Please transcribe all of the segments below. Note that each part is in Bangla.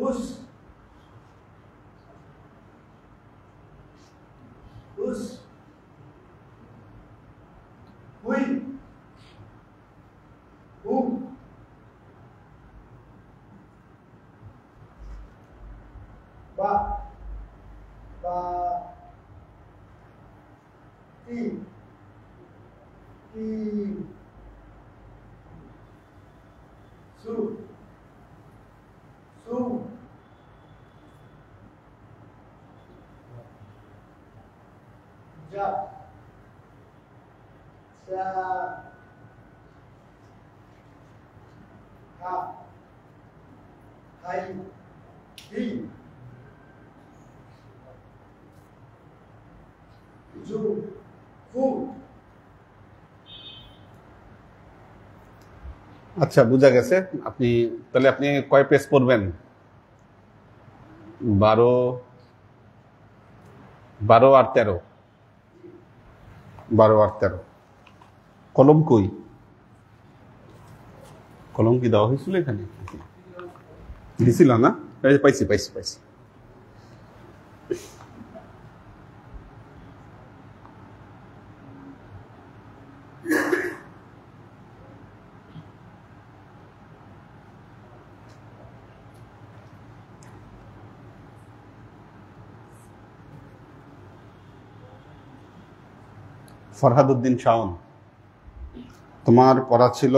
হুস হুস হুই হু বা বা তি তি সু সু যা যা হা হাই হি জু ফু আচ্ছা, বুঝা গেছে। আপনি তাহলে আপনি কয় পেজ পড়বেন? 12, 12 আর 13। 12 আর 13। কলম কই? কলম কি দেওয়া হয়েছিল এখানে? দিছিল না? এই যে পাইছি পাইছি পাইছি। ফরহাদ উদ্দিন শাওন, তোমার পড়া ছিল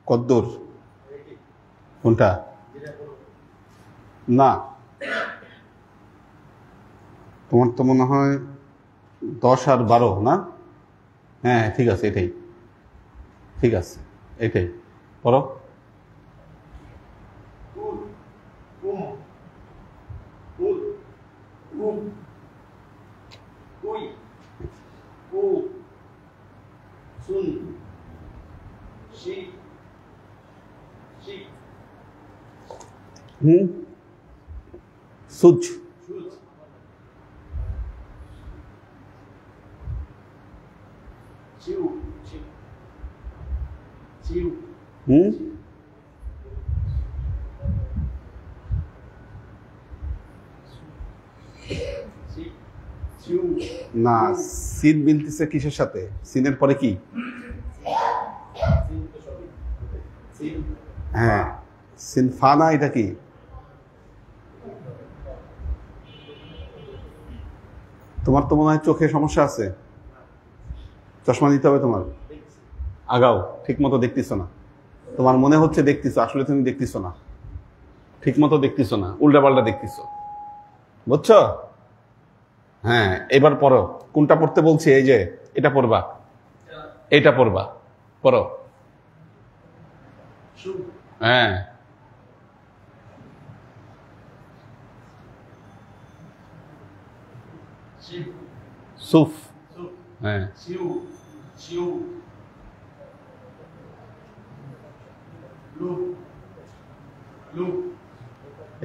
কদ্দুর? কোনটা? না, তোমার তো মনে হয় 10 আর 12 না? হ্যাঁ ঠিক আছে, এটাই ঠিক আছে, এটাই পড়ো। কুল কুম কুল কুম কুই কু সুন শি শি সুচ, সুজ চিউ চিউ চিউ চিউ না, সিন মিলতেছে কিসের সাথে? সিনের পরে কি? হ্যাঁ, সিনফা না, এটা কি? তোমার তো মনে হয় চোখে সমস্যা আছে, চশমা দিতে হবে তোমার। আগাও, ঠিক মতো দেখতেছো না। তোমার মনে হচ্ছে দেখতেছো, আসলে তুমি দেখতেছো না, ঠিক মতো দেখতেছো না, উল্টাপাল্টা দেখতেছো, বুঝছো? হ্যাঁ, এবার পড়ো। কোনটা পড়তে বলছি? এই যে এটা পড়বা, এটা পড়বা, পড়ো। হ্যাঁ, সুফ, হ্যাঁ চিউ চিউ লু লু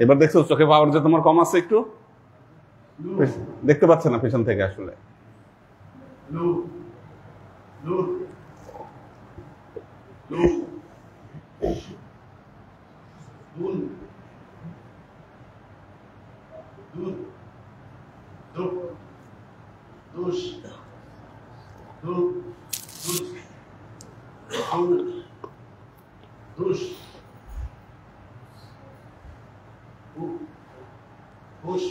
এবার দেখছো চোখে পাওয়ার যে তোমার কম আছে একটু, লু দেখতে পাচ্ছে না পেছন থেকে আসলে। লু লু লু দুন দুন দুপ দুস দু দুস দু দুস হু হুস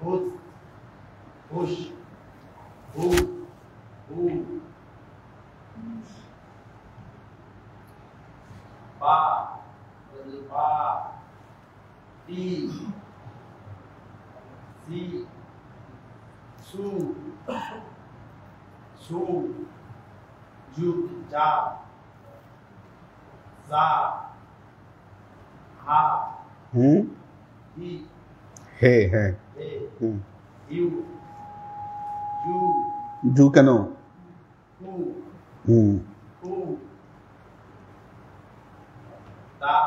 হুত হুস হু হু বা বা তি সি সু সু জু যা যা হা হি হে, হ্যাঁ, হে ইউ জু জু কেন? হু হুম, হু তা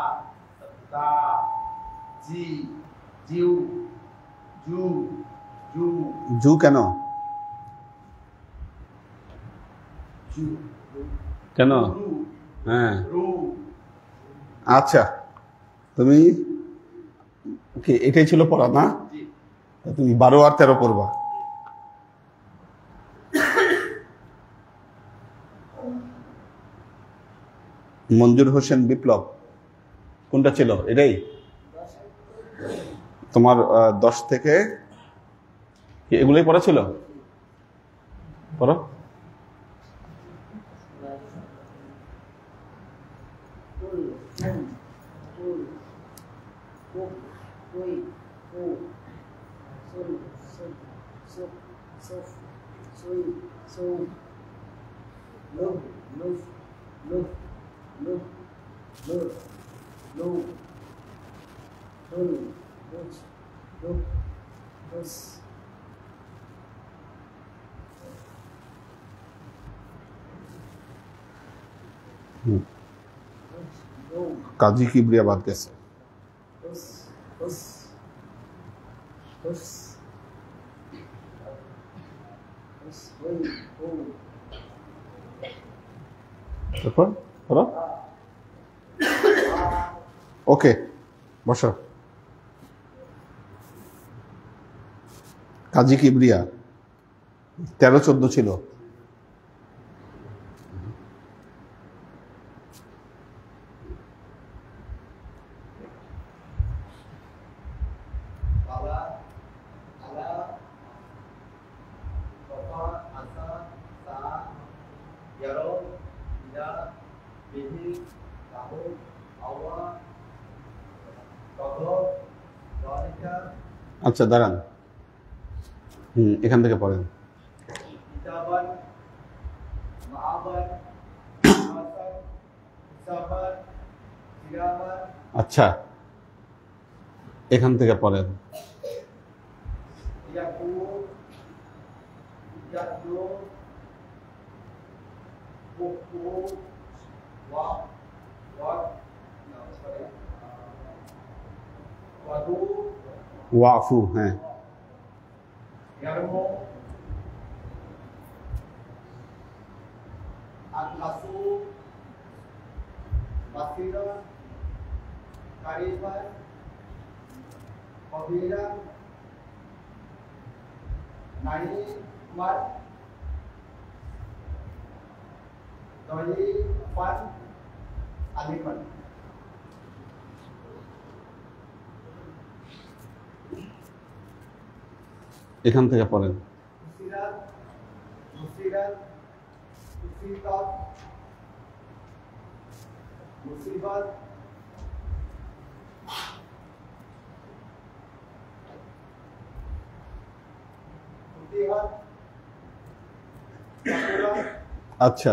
তা জি জিউ জু জু জু কেন? জু কেন? রু হ্যাঁ, রু আচ্ছা, তুমি ওকে, এটাই ছিল পড়া না? জি তুমি 12 আর 13 পড়বা। মঞ্জুর হোসেন বিপ্লব কোনটা ছিল? এটাই তোমার 10 থেকে এগুলোই পড়া ছিল? পড়ো। কাজী কিবরিয়া বাদ গেছে। তারপর বলো। ওকে, বসো। কাজী কিবরিয়া 13-14 ছিল। বাবা আলা কফা আসা সা ইয়ারো ইদা বিহি তাহু আওয়া কফ দালিকা। আচ্ছা দাঁড়ান, এখান থেকে পড়েন। কিতাবান মাআবান মাসান সাফার কিরামান। আচ্ছা, এখান থেকে পড়েন। ইয়াকু ইয়াকু কুকু ওয়া ওয়া না সরি ওয়াদু ওয়াফু, হ্যাঁ। ইয়ারমু আতলাসু বাসিরা কারিবা কবিরা নারী কুমার দলি পান আলিমান। এখান থেকে পড়েন। মুসিরাত মুসিরাত মুসিবাত মুসিবাত ফুতিহাত কাকুরাত আচ্ছা,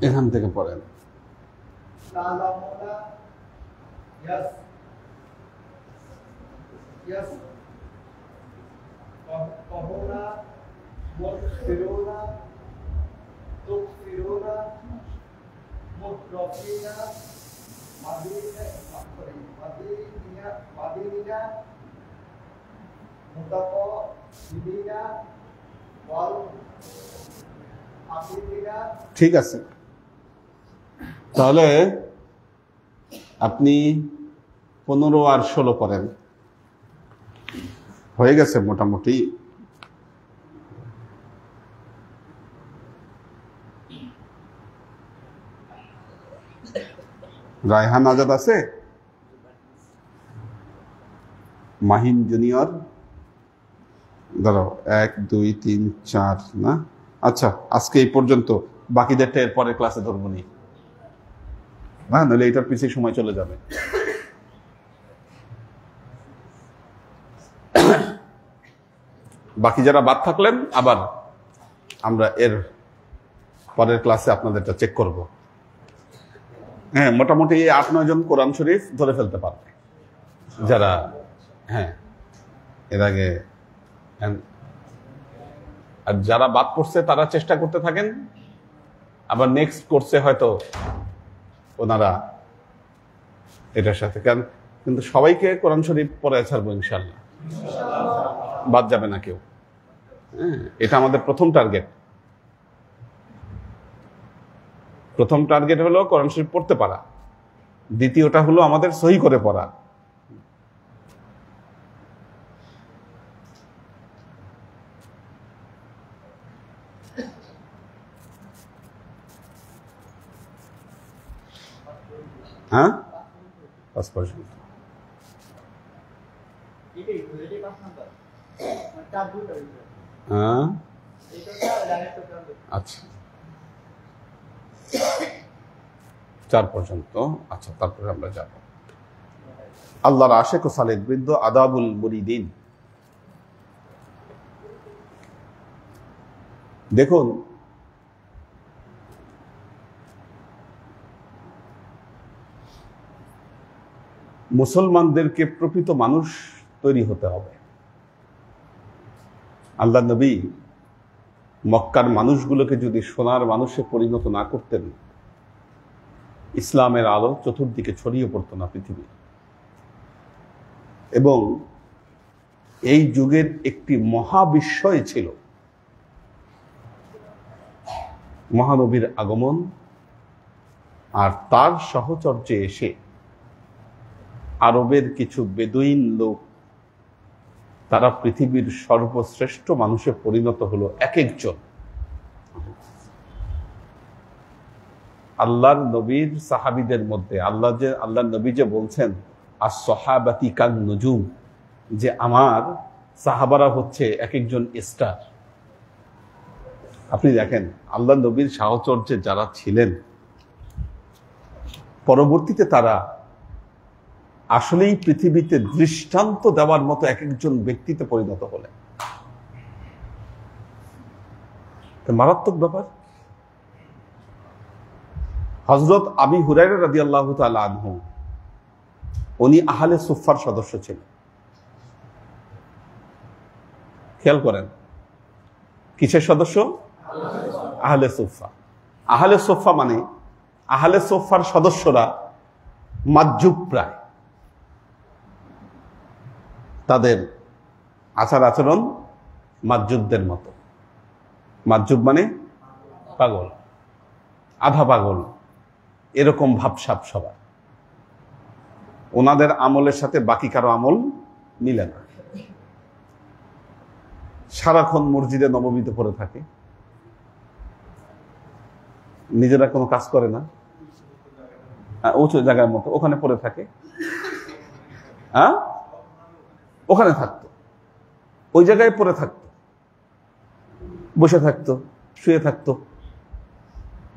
এখান থেকে পড়েন। তালামুনা ইয়াস ইয়াস কহনা মুফসিরুনা তুফসিরুনা মুফরফিনা মাদিনা মুতাকাবিলিনা ওয়াল আফিদিনা। ঠিক আছে, তাহলে আপনি 15 আর 16 পড়েন। হয়ে গেছে মোটামুটি। রায়হান আজাদ আছে? মাহিন জুনিয়র? দাঁড়াও, 1 2 3 4 না? আচ্ছা, আজকে এই পর্যন্ত, বাকিদেরটা এর পরের ক্লাসে ধরবো নি, না নইলে এটার পিছিয়ে সময় চলে যাবে। বাকি যারা বাদ থাকলেন আবার আমরা এর পরের ক্লাসে আপনাদেরটা চেক করব। হ্যাঁ, মোটামুটি 8-9 জন কোরআন শরীফ ধরে ফেলতে পারবে যারা, হ্যাঁ এর আগে। আর যারা বাদ পড়ছে তারা চেষ্টা করতে থাকেন, আবার নেক্সট কোর্সে হয়তো ওনারা এটার সাথে, কারণ কিন্তু সবাইকে কোরআন শরীফ পড়ায় ছাড়বো ইনশাল্লাহ, বাদ যাবে না কেউ। হ্যাঁ, এটা আমাদের প্রথম টার্গেট। প্রথম টার্গেট হলো কোরআন শরীফ পড়তে পারা, দ্বিতীয়টা হলো আমাদের সহি করে পড়া, হ্যাঁ 5%। হ্যাঁ আচ্ছা 4 পর্যন্ত। আচ্ছা তারপরে আমরা যাব আল্লাহর আশিক ও সালেক বৃন্দ, আদাবুল মুরিদিন। দেখুন মুসলমানদেরকে প্রকৃত মানুষ তৈরি হতে হবে। আল্লাহ নবী মক্কার মানুষগুলোকে যদি সোনার মানুষে পরিণত না করতেন, ইসলামের আলো চতুর্দিকে ছড়িয়ে পড়তো না পৃথিবী। এবং এই যুগের একটি মহাবিস্ময় ছিল মহানবীর আগমন, আর তার সাহচর্যে এসে আরবের কিছু বেদুইন লোক, তারা পৃথিবীর সর্বশ্রেষ্ঠ মানুষে পরিণত হলো এক একজন। আল্লাহর নবীর সাহাবীদের মধ্যে আল্লাহর নবী যে বলছেন আস-সাহাবাতি কান নুজুম, যে আমার সাহাবারা হচ্ছে এক একজন স্টার। আপনি দেখেন আল্লাহ নবীর সাহচর্যে যারা ছিলেন, পরবর্তীতে তারা আসলেই পৃথিবীতে দৃষ্টান্ত দেওয়ার মতো এক একজন ব্যক্তিতে পরিণত হলেন। মারাত্মক ব্যাপার। হযরত আবু হুরায়রা রাদিয়াল্লাহু তাআলা আনহু, উনি আহলে সুফফার সদস্য ছিলেন। খেয়াল করেন কিসের সদস্য? আহলে সুফফা। আহলে সুফফা মানে আহলে সুফফার সদস্যরা মাজুব প্রায়, তাদের আচার আচরণ মাজুবদের মতো। মাজুব মানে পাগল, আধা পাগল, এরকম ভাবসাব সবার। ওনাদের আমলের সাথে বাকি কারো আমল মিলে না। সারাক্ষণ মসজিদে নববীতে পড়ে থাকে, নিজেরা কোনো কাজ করে না, উঁচু জায়গার মতো ওখানে পড়ে থাকে। হ্যাঁ, ওখানে থাকতো, ওই জায়গায় পড়ে থাকতো, বসে থাকতো, শুয়ে থাকতো,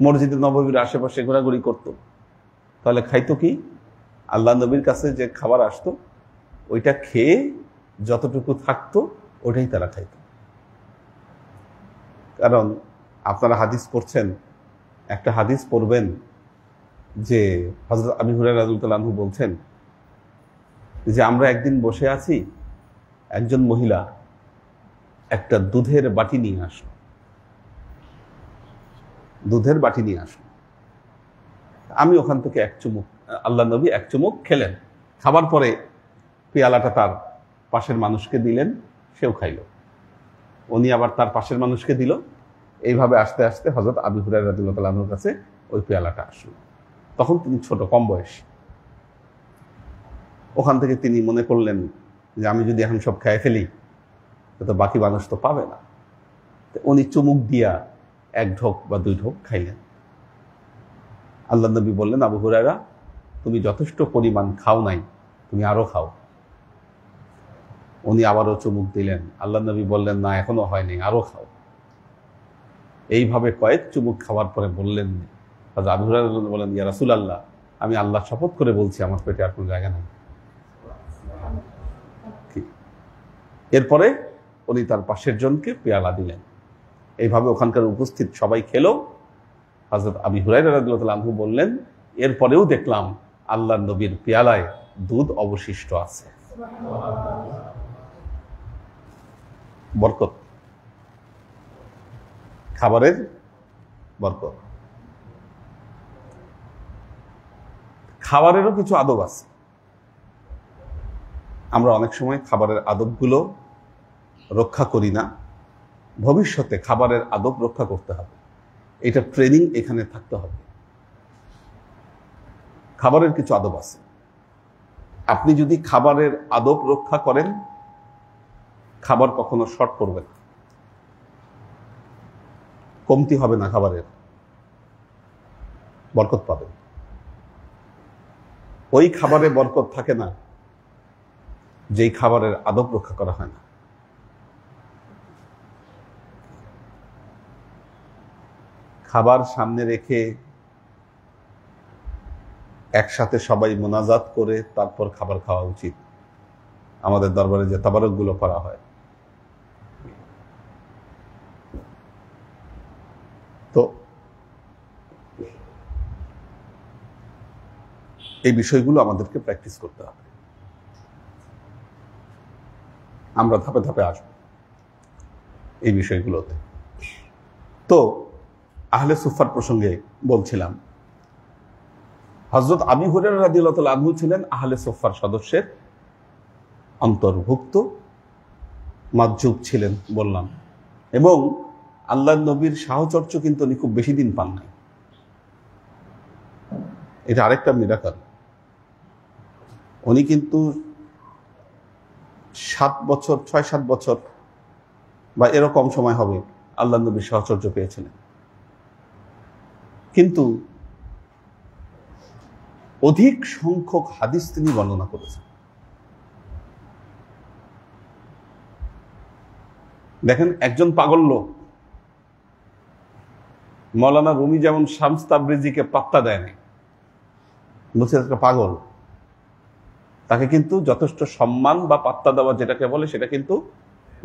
মসজিদে নববীর আশেপাশে ঘোরাঘুরি করতো। তাহলে খাইতো কি? আল্লাহ নবীর কাছে যে খাবার আসতো ওইটা খেয়ে যতটুকু থাকতো ওটাই তারা খাইতো। কারণ আপনারা হাদিস পড়ছেন, একটা হাদিস পড়বেন যে হযরত আবু হুরায়রা রাদিয়াল্লাহু আনহু বলছেন যে আমরা একদিন বসে আছি, একজন মহিলা একটা দুধের বাটি নিয়ে আসলো। দুধের বাটি নিয়ে আসলো। আমি ওখান থেকে এক চুমুক, আল্লাহ নবী এক চুমুক খেলেন। খাবার পরে পেয়ালাটা তার পাশের মানুষকে দিলেন, সেও খাইল। উনি আবার তার পাশের মানুষকে দিল। এইভাবে আস্তে আস্তে হযরত আবু হুরায়রা রাদিয়াল্লাহু আনহুর কাছে ওই পেয়ালাটা আসলো। তখন তিনি ছোট, কম বয়সী। ওখান থেকে তিনি মনে করলেন যে আমি যদি এখন সব খেয়ে ফেলি তো বাকি মানুষ তো পাবে না। উনি চুমুক দিয়া এক ঢোক বা দুই ঢোক খাইলেন। আল্লাহ নবী বললেন, আবু হুরায়রা, তুমি যথেষ্ট পরিমাণ খাও নাই, তুমি আরো খাও। উনি আবারও চুমুক দিলেন। আল্লাহ নবী বললেন, না এখনো হয়নি, আরো খাও। এইভাবে কয়েক চুমুক খাওয়ার পরে বললেন, আবু হুরায়রা বললেন, ইয়া রাসূলুল্লাহ, আমি আল্লাহ শপথ করে বলছি আমার পেটে আর কোনো জায়গা নেই। এরপরে উনি তার পাশের জনকে পেয়ালা দিলেন। এইভাবে ওখানকার উপস্থিত সবাই খেলো। হযরত আবু হুরায়রা রাদিয়াল্লাহু আনহু বললেন, এরপরেও দেখলাম আল্লাহর নবীর পেয়ালায় দুধ অবশিষ্ট আছে। বরকত, খাবারের বরকত। খাবারেরও কিছু আদব আছে। আমরা অনেক সময় খাবারের আদবগুলো রক্ষা করি না। ভবিষ্যতে খাবারের আদব রক্ষা করতে হবে, এটা ট্রেনিং এখানে থাকতে হবে। খাবারের কিছু আদব আছে। আপনি যদি খাবারের আদব রক্ষা করেন, খাবার কখনো শর্ট করবে না, কমতি হবে না, খাবারের বরকত পাবেন। ওই খাবারে বরকত থাকে না যেই খাবারের আদব রক্ষা করা হয় না। খাবার সামনে রেখে একসাথে সবাই মোনাজাত করে তারপর খাবার খাওয়া উচিত। আমাদের দরবারে যে তাবারুকগুলো করা হয়, তো এই বিষয়গুলো আমাদেরকে প্র্যাকটিস করতে হবে। আমরা ধাপে ধাপে আসব এই বিষয়গুলোতে। তো আহলে সুফার প্রসঙ্গে বলছিলাম, হযরত আবু হুরায়রা রাদিয়াল্লাহু তাআলা আনহু ছিলেন আহলে সুফার সদস্যের অন্তর্ভুক্ত, মাজুব ছিলেন বললাম, এবং আল্লাহর নবীর সাহচর্য কিন্তু উনি খুব বেশি দিন পান নাই। এটা আরেকটা মিরাকল। উনি কিন্তু 6-7 বছর বা এরকম সময় হবে আল্লাহর নবীর সাহচর্য পেয়েছিলেন, কিন্তু অধিক সংখ্যক হাদিস তিনি বর্ণনা করেছেন। দেখেন, একজন পাগল লোক, মৌলানা রুমি যেমন শামস তাবরিজিকে পাত্তা দেয় নাই, বলছে একটা পাগল, তাকে কিন্তু যথেষ্ট সম্মান বা পাত্তা দেওয়া যেটাকে বলে সেটা কিন্তু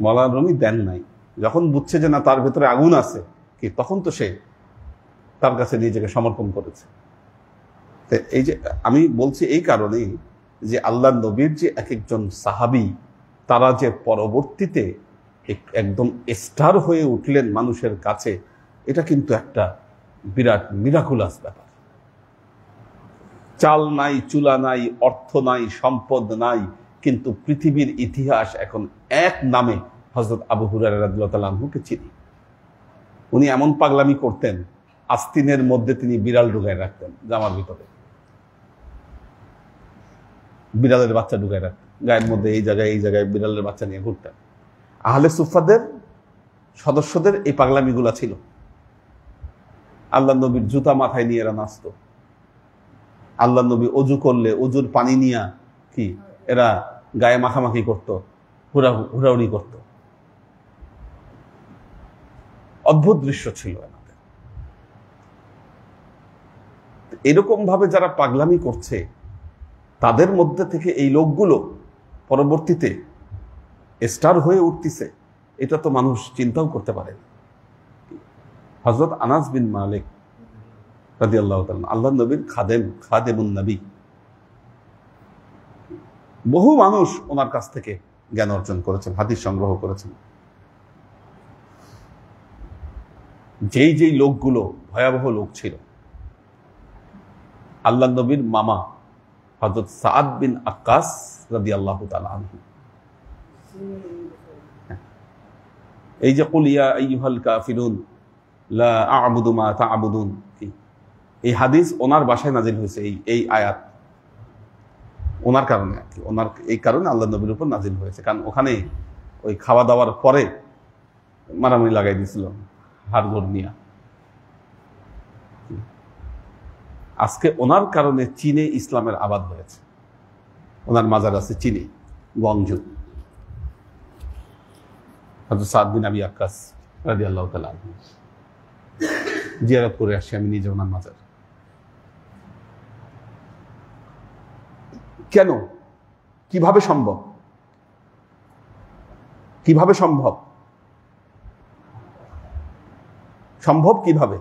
মৌলানা রুমি দেন নাই। যখন বুঝছে যে না তার ভেতরে আগুন আছে কি, তখন তো সে তার কাছে নিজেকে সমর্পণ করেছে। এই যে আমি বলছি এই কারণেই যে আল্লাহ নবীর যে এক একজন সাহাবী, তারা যে পরবর্তীতে একদম স্টার হয়ে উঠলেন মানুষের কাছে, এটা কিন্তু একটা বিরাট মিরাকুলাস ব্যাপার। চাল নাই, চুলা নাই, অর্থ নাই, সম্পদ নাই, কিন্তু পৃথিবীর ইতিহাস এখন এক নামে হযরত আবু হুরায়রা রাদিয়াল্লাহু তাআলা আনহুকে চিনি। উনি এমন পাগলামি করতেন, আস্তিনের মধ্যে তিনি বিড়াল ঢুকায় রাখতেন, জামার ভিতরে বিড়ালের বাচ্চা ঢুকায় রাখতেন, গায়ের মধ্যে এই জায়গায় বিড়ালের বাচ্চা নিয়ে ঘুরতেন। আহলে সুফাদের সদস্যদের এই পাগলামিগুলা ছিল। আল্লাহ নবীর জুতা মাথায় নিয়ে এরা নাচত। আল্লাহ নবী অজু করলে অজুর পানি নিয়ে কি এরা গায়ে মাখামাখি করত, হুড়াহুড়ি করত। অদ্ভুত দৃশ্য ছিল এনাদের। এরকম ভাবে যারা পাগলামি করছে, তাদের মধ্যে থেকে এই লোকগুলো পরবর্তীতে স্টার হয়ে উঠতেছে, এটা তো মানুষ চিন্তাও করতে পারে। হযরত আনাস বিন মালিক রাদিয়াল্লাহু তাআলা, আল্লাহ নবীর খাদেমুন নবী, বহু মানুষ ওনার কাছ থেকে জ্ঞান অর্জন করেছেন, হাদিস সংগ্রহ করেছেন। যেই লোকগুলো ভয়াবহ লোক ছিল, আল্লাহ নবীর মামা হযরত সাদ বিন আক্কাস রাদিয়াল্লাহু তাআলা আনহু, এই যে কুল ইয়া আইয়ুহাল কাফিরুন লা আ'বুদু মা তা'বুদুন, এই হাদিস ওনার বাসায় নাজিল হয়েছে। এই আয়াত ওনার কারণে আর কি, ওনার এই কারণে আল্লাহ নবীর উপর নাজিল হয়েছে। কারণ ওখানে ওই খাওয়া দাওয়ার পরে মারামারি লাগাই দিয়েছিল হাড়গোড় নিয়ে। আজকে ওনার কারণে চীনে ইসলামের আবাদ হয়েছে। ওনার মাজার আছে চীনে, গোয়াংজু। হযরত সাদ বিন আবি আক্কাস রাদিয়াল্লাহু তাআলা আনহু, জিয়ারত করে আসছি আমি নিজে ওনার মাজার। কেন, কিভাবে সম্ভব? সম্ভব কিভাবে?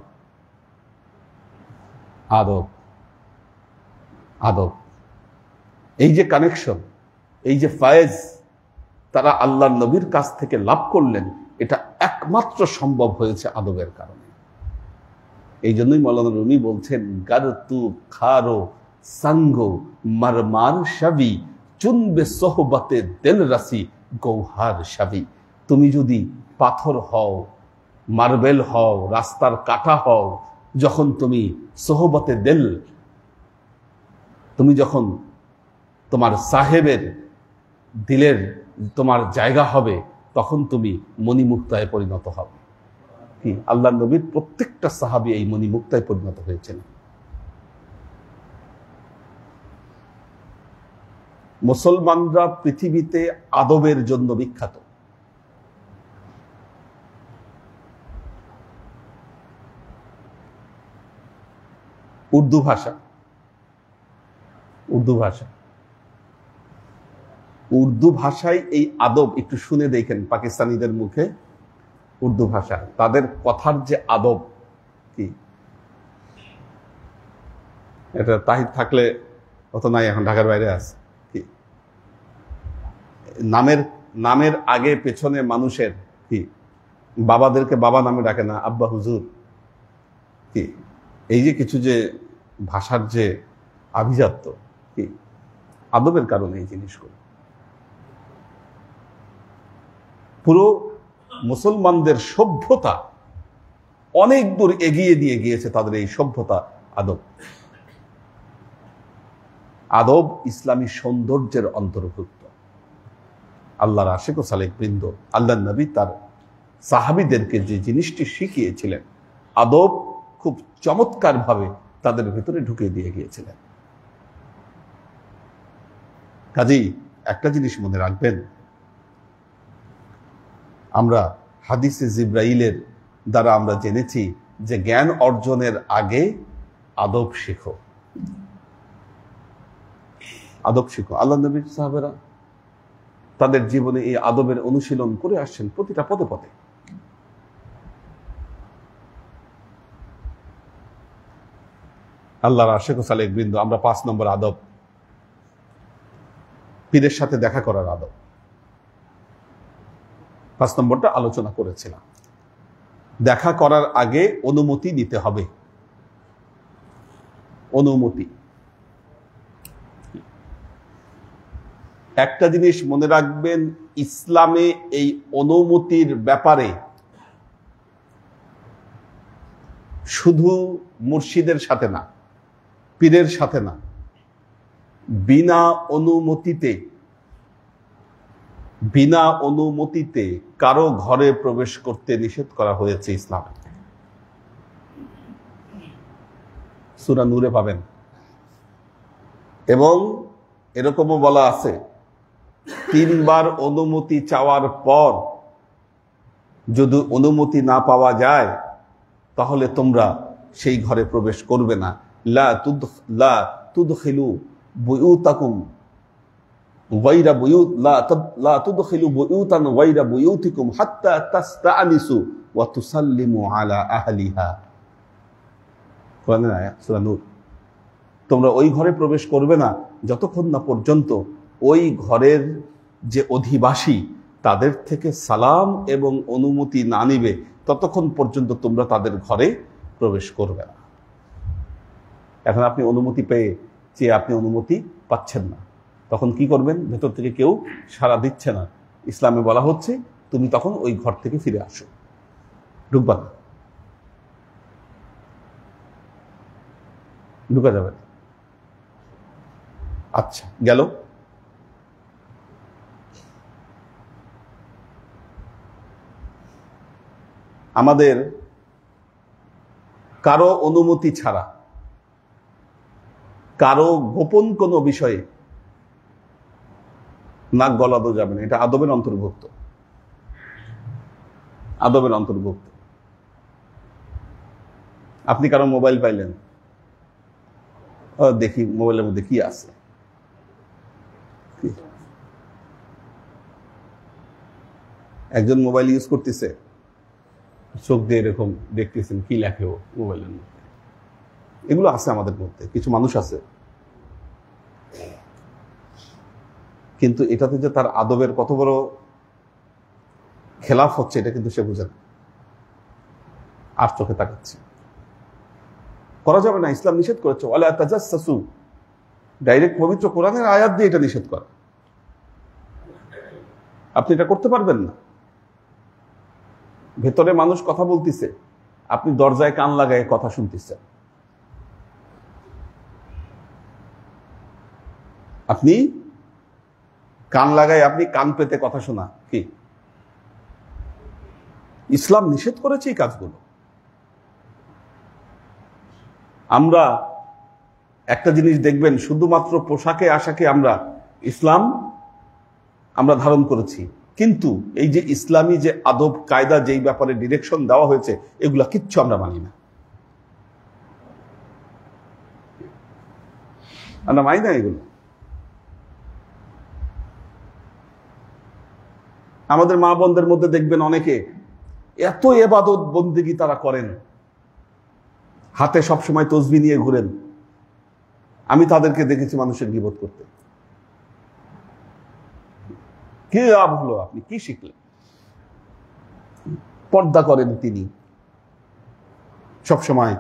আদব, এই যে কানেকশন, এই যে ফায়েজ তারা আল্লাহর নবীর কাছ থেকে লাভ করলেন, এটা একমাত্র সম্ভব হয়েছে আদবের কারণে। এই জন্যই মৌলানা রুমি বলছেন, গারতু খারো সাঙ্গো মারমার শাবি চুনবে সোহবতে দিল রাসি গৌহার শাবি। তুমি যদি পাথর হও, মার্বেল হও, রাস্তার কাটা হও, যখন তুমি সোহবতে দিল, তুমি যখন তোমার সাহেবের দিলের তোমার জায়গা হবে, তখন তুমি মণিমুক্তায় পরিণত হবে। কি আল্লাহ নবীর প্রত্যেকটা সাহাবী এই মণিমুক্তায় পরিণত হয়েছেন। মুসলমানরা পৃথিবীতে আদবের জন্য বিখ্যাত। উর্দু ভাষা, উর্দু ভাষায় এই আদব একটু শুনে দেখেন পাকিস্তানিদের মুখে। উর্দু ভাষা, তাদের কথার যে আদব, কি এটা তাহিদ থাকলে অত নাই, এখন ঢাকার বাইরে আছে। কি নামের আগে পেছনে মানুষের, কি বাবাদেরকে বাবা নামে ডাকে না, আব্বা হুজুর। কি এই যে কিছু যে ভাষার যে আভিজাত্য, কি আদবের কারণে এই জিনিসগুলো। পুরো মুসলমানদের সভ্যতা অনেক দূর এগিয়ে দিয়ে গিয়েছে তাদের এই সভ্যতা, আদব। আদব ইসলামী সৌন্দর্যের অন্তর্ভুক্ত। আল্লাহর আশিক ও সালেক বৃন্দ, আল্লাহ নবী তার সাহাবীদেরকে যে জিনিসটি শিখিয়েছিলেন, আদব খুব চমৎকার ভাবে তাদের ভিতরে ঢুকিয়ে দিয়ে গিয়েছিলেন। কাজেই একটা জিনিস মনে রাখবেন, আমরা হাদিসে জিব্রাইলের দ্বারা আমরা জেনেছি যে জ্ঞান অর্জনের আগে আদব শিখো, আদব শিখো। আল্লাহ নবীর সাহাবেরা তাদের জীবনে এই আদবের অনুশীলন করে আসছেন প্রতিটা পদে পদে। আল্লাহর আশিক ও সালেক বৃন্দ, আমরা 5 নম্বর আদব, পীরের সাথে দেখা করার আদব। 5 নম্বরটা আলোচনা করেছিলাম। দেখা করার আগে অনুমতি নিতে হবে। অনুমতি, একটা জিনিস মনে রাখবেন, ইসলামে এই অনুমতির ব্যাপারে শুধু মুর্শিদের সাথে না, পীরের সাথে না, বিনা অনুমতিতে কারো ঘরে প্রবেশ করতে নিষেধ করা হয়েছে ইসলামে। সূরা নূরে পাবেন। এবং এরকমও বলা আছে, 3 বার অনুমতি চাওয়ার পর যদি অনুমতি না পাওয়া যায় তাহলে তোমরা সেই ঘরে প্রবেশ করবে না। লা তুদখিলু বুয়ুতাকুম গায়রা বুয়ুত, লা তুদখিলু বুয়ুতান গায়রা বুয়ুতিকুম হাত্তা তাস্তানিসু ওয়া তুসাল্লিমু আলা আহলিহা। কোরআনের আয়াত, সূরা নূর। তোমরা ওই ঘরে প্রবেশ করবে না যতক্ষণ না পর্যন্ত ওই ঘরের যে অধিবাসী তাদের থেকে সালাম এবং অনুমতি না নিবে, ততক্ষণ পর্যন্ত তোমরা তাদের ঘরে প্রবেশ করবে না। এখন আপনি অনুমতি পেয়ে চেয়ে আপনি অনুমতি পাচ্ছেন না, তখন কি করবেন? ভেতর থেকে কেউ সাড়া দিচ্ছে না, ইসলামে বলা হচ্ছে তুমি তখন ওই ঘর থেকে ফিরে আসো, ঢুকবা না, ঢুকা যাবে না। আচ্ছা, গেল। আমাদের কারো অনুমতি ছাড়া কারো গোপন কোনো বিষয়ে নাক গলানো যাবে না, এটা আদবের অন্তর্ভুক্ত। আদবের অন্তর্ভুক্ত। আপনি কারো মোবাইল পাইলেন, দেখি মোবাইলের মধ্যে কি আছে। একজন মোবাইল ইউজ করতেছে, চোখ দিয়ে এরকম দেখতেছেন কি লেখে ও মোবাইলের মধ্যে। এগুলো আছে আমাদের মধ্যে, কিছু মানুষ আছে, কিন্তু এটাতে যে তার আদবের কত বড় খেলাফ হচ্ছে এটা কিন্তু সে বুঝে না, আর চোখে তাকাচ্ছে। করা যাবে না, ইসলাম নিষেধ করেছে। ওয়ালা তাজাসসু, ডাইরেক্ট পবিত্র কোরআনের আয়াত দিয়ে এটা নিষেধ করা। আপনি এটা করতে পারবেন না। ভেতরে মানুষ কথা বলতেছে, আপনি দরজায় কান লাগায় কথা শুনতেছেন। আপনি কান লাগায় আপনি কান পেতে কথা শোনা কি? ইসলাম নিষেধ করেছে এই কাজগুলো। আমরা একটা জিনিস দেখবেন, শুধুমাত্র পোশাকে আশাকে আমরা ইসলাম আমরা ধারণ করেছি, কিন্তু এই যে ইসলামী যে আদব কায়দা, যেই ব্যাপারে ডিরেকশন দেওয়া হয়েছে, এগুলা কিচ্ছু আমরা মানি না। আমরা মানি না এগুলো। আমাদের মা বোনদের মধ্যে দেখবেন অনেকে এত ইবাদত বন্দেগী তারা করেন, হাতে সবসময় তসবিহ নিয়ে ঘুরেন। আমি তাদেরকে দেখেছি মানুষের গীবত করতে। কি লাভ হলো? আপনি কি শিখলেন? পর্দা করেন তিনি, সবসময়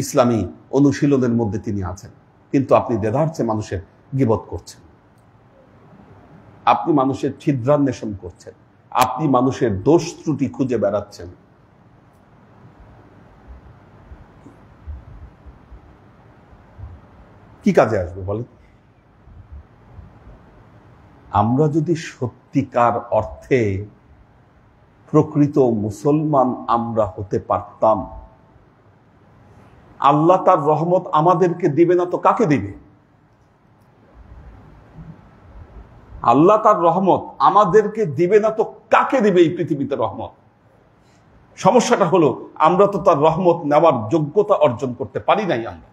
ইসলামী অনুশীলনের মধ্যে তিনি আছেন, কিন্তু আপনি দেদারছে মানুষের গীবত করছেন, আপনি মানুষের ছিদ্রান্বেষণ করছেন, আপনি মানুষের দোষ ত্রুটি খুঁজে বেড়াচ্ছেন। কি কাজে আসবে বলেন? আমরা যদি সত্যিকার অর্থে প্রকৃত মুসলমান আমরা হতে পারতাম, আল্লাহ তার রহমত আমাদেরকে দিবে না তো কাকে দিবে? আল্লাহ তার রহমত আমাদেরকে দিবে না তো কাকে দিবে এই পৃথিবীতে রহমত? সমস্যাটা হলো আমরা তো তার রহমত নেওয়ার যোগ্যতা অর্জন করতে পারি নাই। আমরা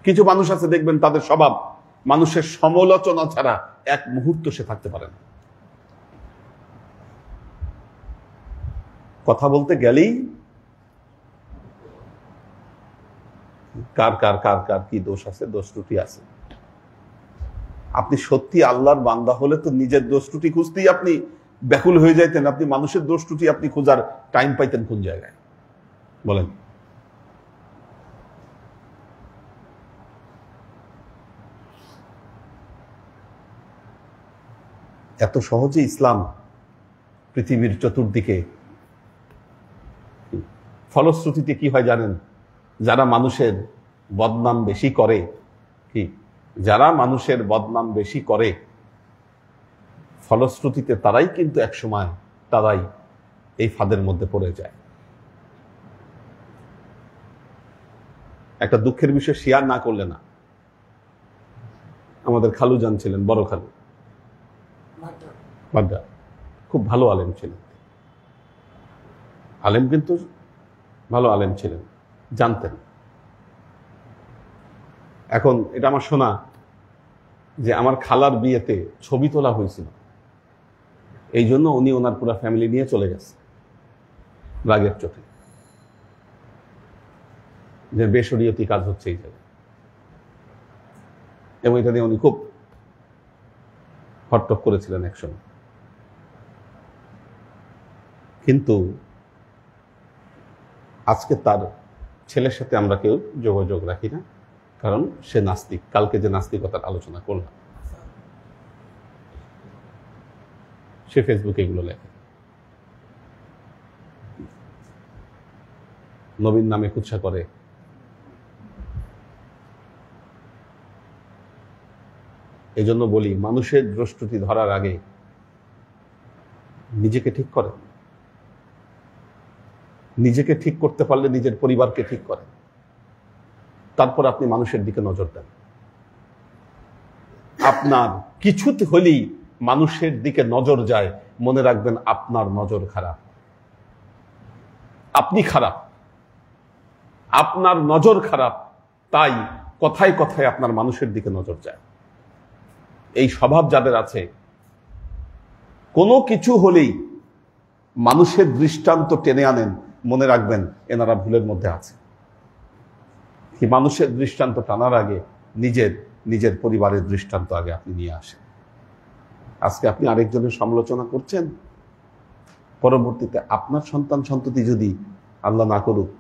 কিছু মানুষ আছে দেখবেন তাদের স্বভাব মানুষের সমালোচনা ছাড়া এক মুহূর্ত সে থাকতে পারে না। কথা বলতে গেলেই কার কার কার কার কি দোষ আছে, দোষ ত্রুটি আছে। আপনি সত্যি আল্লাহর বান্দা হলে তো নিজের দোষ ত্রুটি খুঁজতেই আপনি ব্যাকুল হয়ে যাইতেন। আপনি মানুষের দোষ ত্রুটি আপনি খোঁজার টাইম পাইতেন কোন জায়গায় বলেন? এত সহজে ইসলাম পৃথিবীর চতুর্দিকে। ফলশ্রুতিতে কি হয় জানেন? যারা মানুষের বদনাম বেশি করে, কি যারা মানুষের বদনাম বেশি করে, ফলশ্রুতিতে তারাই কিন্তু একসময় তারাই এই ফাঁদের মধ্যে পড়ে যায়। একটা দুঃখের বিষয় শেয়ার না করলে না। আমাদের খালু জান ছিলেন, বড় খালু বাড্ডা, খুব ভালো আলেম ছিলেন। আলেম কিন্তু ভালো আলেম ছিলেন, জানতেন। এখন এটা আমার শোনা যে আমার খালার বিয়েতে ছবি তোলা হয়েছিল, এই জন্য উনি ওনার পুরো ফ্যামিলি নিয়ে চলে গেছে রাগের চোটে, যে বেশরিয়তি কাজ হচ্ছে এই জায়গায়। এবং এটা নিয়ে উনি খুব হট্টক করেছিলেন একসময়। কিন্তু আজকে তার ছেলের সাথে আমরা কেউ যোগাযোগ রাখি না, কারণ সে নাস্তিক। কালকে যে নাস্তিকতার আলোচনা করলাম, সে ফেসবুকে এগুলো লেখে, নবীন নামে কুৎসা করে। এই জন্য বলি, মানুষের দোষ ত্রুটি ধরার আগে নিজেকে ঠিক করেন। নিজেকে ঠিক করতে পারলে নিজের পরিবারকে ঠিক করেন, তারপর আপনি মানুষের দিকে নজর দেন। আপনার কিছুতে হলেই মানুষের দিকে নজর যায়, মনে রাখবেন আপনার নজর খারাপ, আপনি খারাপ, আপনার নজর খারাপ। তাই কথায় কথায় আপনার মানুষের দিকে নজর যায়। এই স্বভাব যাদের আছে, কোনো কিছু হলেই মানুষের দৃষ্টান্ত টেনে আনেন, মনে রাখবেন এনারা ভুলের মধ্যে আছে। কি মানুষের দৃষ্টান্ত টানার আগে নিজের পরিবারের দৃষ্টান্ত আগে আপনি নিয়ে আসেন। আজকে আপনি আরেকজনের সমালোচনা করছেন, পরবর্তীতে আপনার সন্তান সন্ততি যদি আল্লাহ না করুক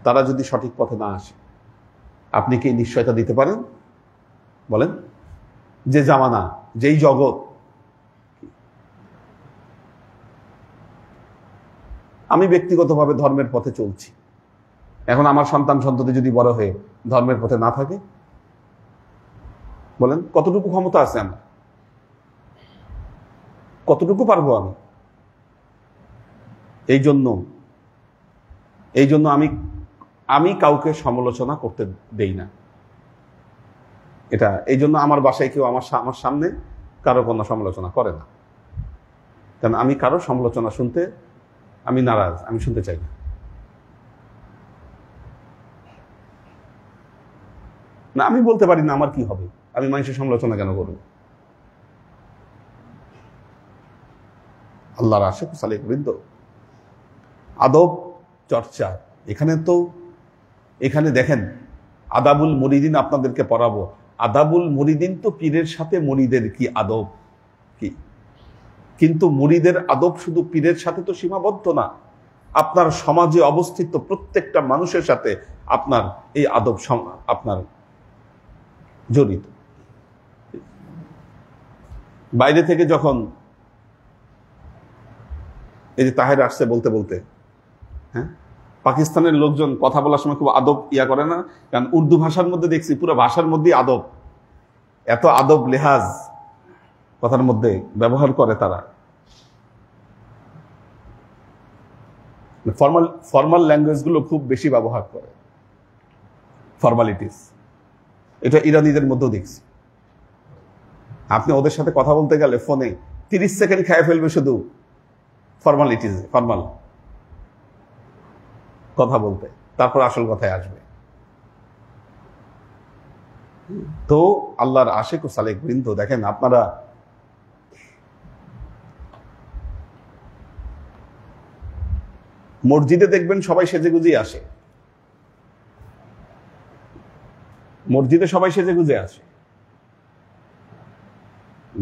তারা যদি সঠিক পথে না আসে, আপনি কি নিশ্চয়তা দিতে পারেন? বলেন। যে জামানা, যেই জগৎ, আমি ব্যক্তিগতভাবে ধর্মের পথে চলছি, এখন আমার সন্তান সন্ততি যদি বড় হয়ে ধর্মের পথে না থাকে, বলেন কতটুকু ক্ষমতা আছে আমার? কতটুকু পারবো আমি? এই জন্য এই জন্য আমি কাউকে সমালোচনা করতে দেই না। এটা এই জন্য আমার বাসায় কেউ আমার সামনে কারো কোনো সমালোচনা করে না, কারণ আমি কারো সমালোচনা শুনতে আমি নারাজ, আমি শুনতে চাই না। না, আমি বলতে পারি না আমার কি হবে, আমি মানুষের সমালোচনা কেন করব? আল্লাহর আশিক সালেক বৃন্দ, আদব চর্চা এখানে দেখেন, আদাবুল মুরিদিন আপনাদেরকে পড়াবো। আদাবুল মুরিদিন তো পীরের সাথে মুরিদের কি আদব কি, কিন্তু মুরিদের আদব শুধু পীরের সাথে তো সীমাবদ্ধ না, আপনার সমাজে অবস্থিত প্রত্যেকটা মানুষের সাথে আপনার এই আদব আপনার জড়িত। বাইরে থেকে যখন এই যে তাহের আসছে বলতে বলতে, হ্যাঁ, পাকিস্তানের লোকজন কথা বলার সময় খুব আদব করে না, কারণ উর্দু ভাষার মধ্যে দেখছি পুরো ভাষার মধ্যেই আদব, এত আদব লেহাজ কথার মধ্যে ব্যবহার করে তারা। ফর্মাল ল্যাঙ্গুয়েজ গুলো খুব বেশি ব্যবহার করে, ফর্মালিটিস। এটা ইরানিদের মধ্যেও দেখছি। আপনি ওদের সাথে কথা বলতে গেলে ফোনে 30 সেকেন্ড খেয়ে ফেলবে শুধু ফর্মাল কথা বলতে, তারপর আসল কথায় আসবে। তো আল্লাহর আশিক ও সালেক বৃন্দ, দেখেন আপনারা মসজিদে দেখবেন সবাই সেজেগুজে আসে, মসজিদে সবাই সেজেগুজে আসে,